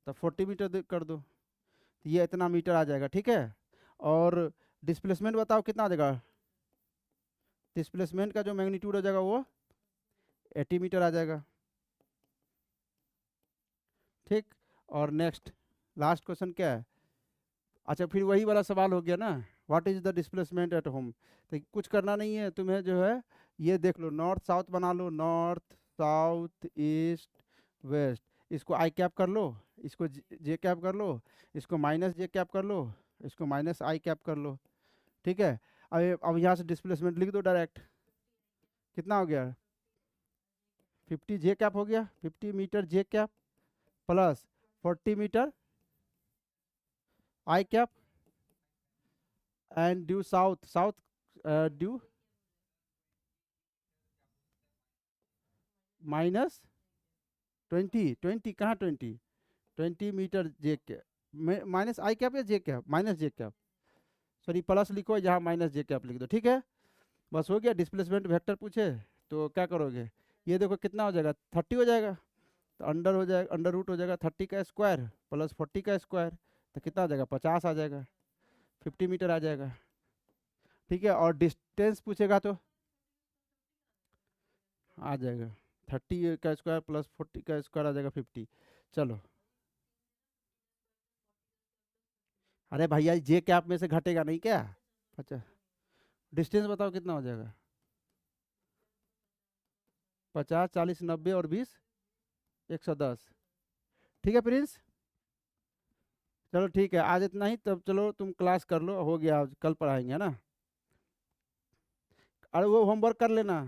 तो 40 मीटर कर दो, तो ये इतना मीटर आ जाएगा, ठीक है। और डिस्प्लेसमेंट बताओ कितना आ जाएगा? डिस्प्लेसमेंट का जो मैग्नीट्यूड हो जाएगा वो 80 मीटर आ जाएगा, ठीक। और नेक्स्ट लास्ट क्वेश्चन क्या है? अच्छा, फिर वही वाला सवाल हो गया ना, what is the displacement at home. तो कुछ करना नहीं है तुम्हें, जो है ये देख लो, नॉर्थ साउथ बना लो, नॉर्थ साउथ ईस्ट वेस्ट। इसको आई कैप कर लो, इसको जे कैप कर लो, इसको माइनस जे कैप कर लो, इसको माइनस आई कैप कर लो, ठीक है। अब यहाँ से डिस्प्लेसमेंट लिख दो डायरेक्ट। कितना हो गया? 50 जे कैप हो गया, 50 metre J cap plus 40 metre I cap and due south south due minus 20 कहाँ 20 metre J cap minus I cap या J cap? Minus J cap, sorry plus लिखो, यहाँ माइनस जे कैप लिख दो, ठीक है। बस हो गया। डिस्प्लेसमेंट वेक्टर पूछे तो क्या करोगे? ये देखो कितना हो जाएगा? 30 हो जाएगा। तो अंडर हो जाएगा, अंडर रूट हो जाएगा 30 का स्क्वायर प्लस 40 का स्क्वायर। तो कितना आ जाएगा? 50 आ जाएगा, 50 मीटर आ जाएगा, ठीक है। और डिस्टेंस पूछेगा तो आ जाएगा 30 का स्क्वायर प्लस 40 का स्क्वायर आ जाएगा 50। चलो, अरे भैया जे कैप में से घटेगा नहीं क्या? अच्छा, डिस्टेंस बताओ कितना हो जाएगा? 50 40 90 और 20 110, ठीक है प्रिंस। चलो ठीक है, आज इतना ही। तब चलो तुम क्लास कर लो, हो गया, आज कल पढ़ाएंगे, है ना। अरे वो होमवर्क कर लेना।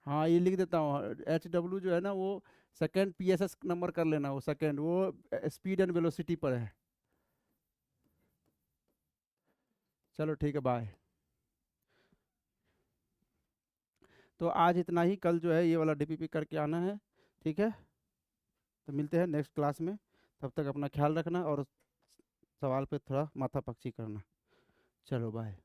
हाँ ये लिख देता हूँ, HW जो है ना वो सेकेंड PSS नंबर कर लेना, वो सेकेंड, वो स्पीड एंड वेलोसिटी पर है। चलो ठीक है, बाय। तो आज इतना ही, कल जो है ये वाला डीपीपी करके आना है, ठीक है। तो मिलते हैं नेक्स्ट क्लास में, तब तक अपना ख्याल रखना और सवाल पे थोड़ा माथा पच्ची करना। चलो बाय।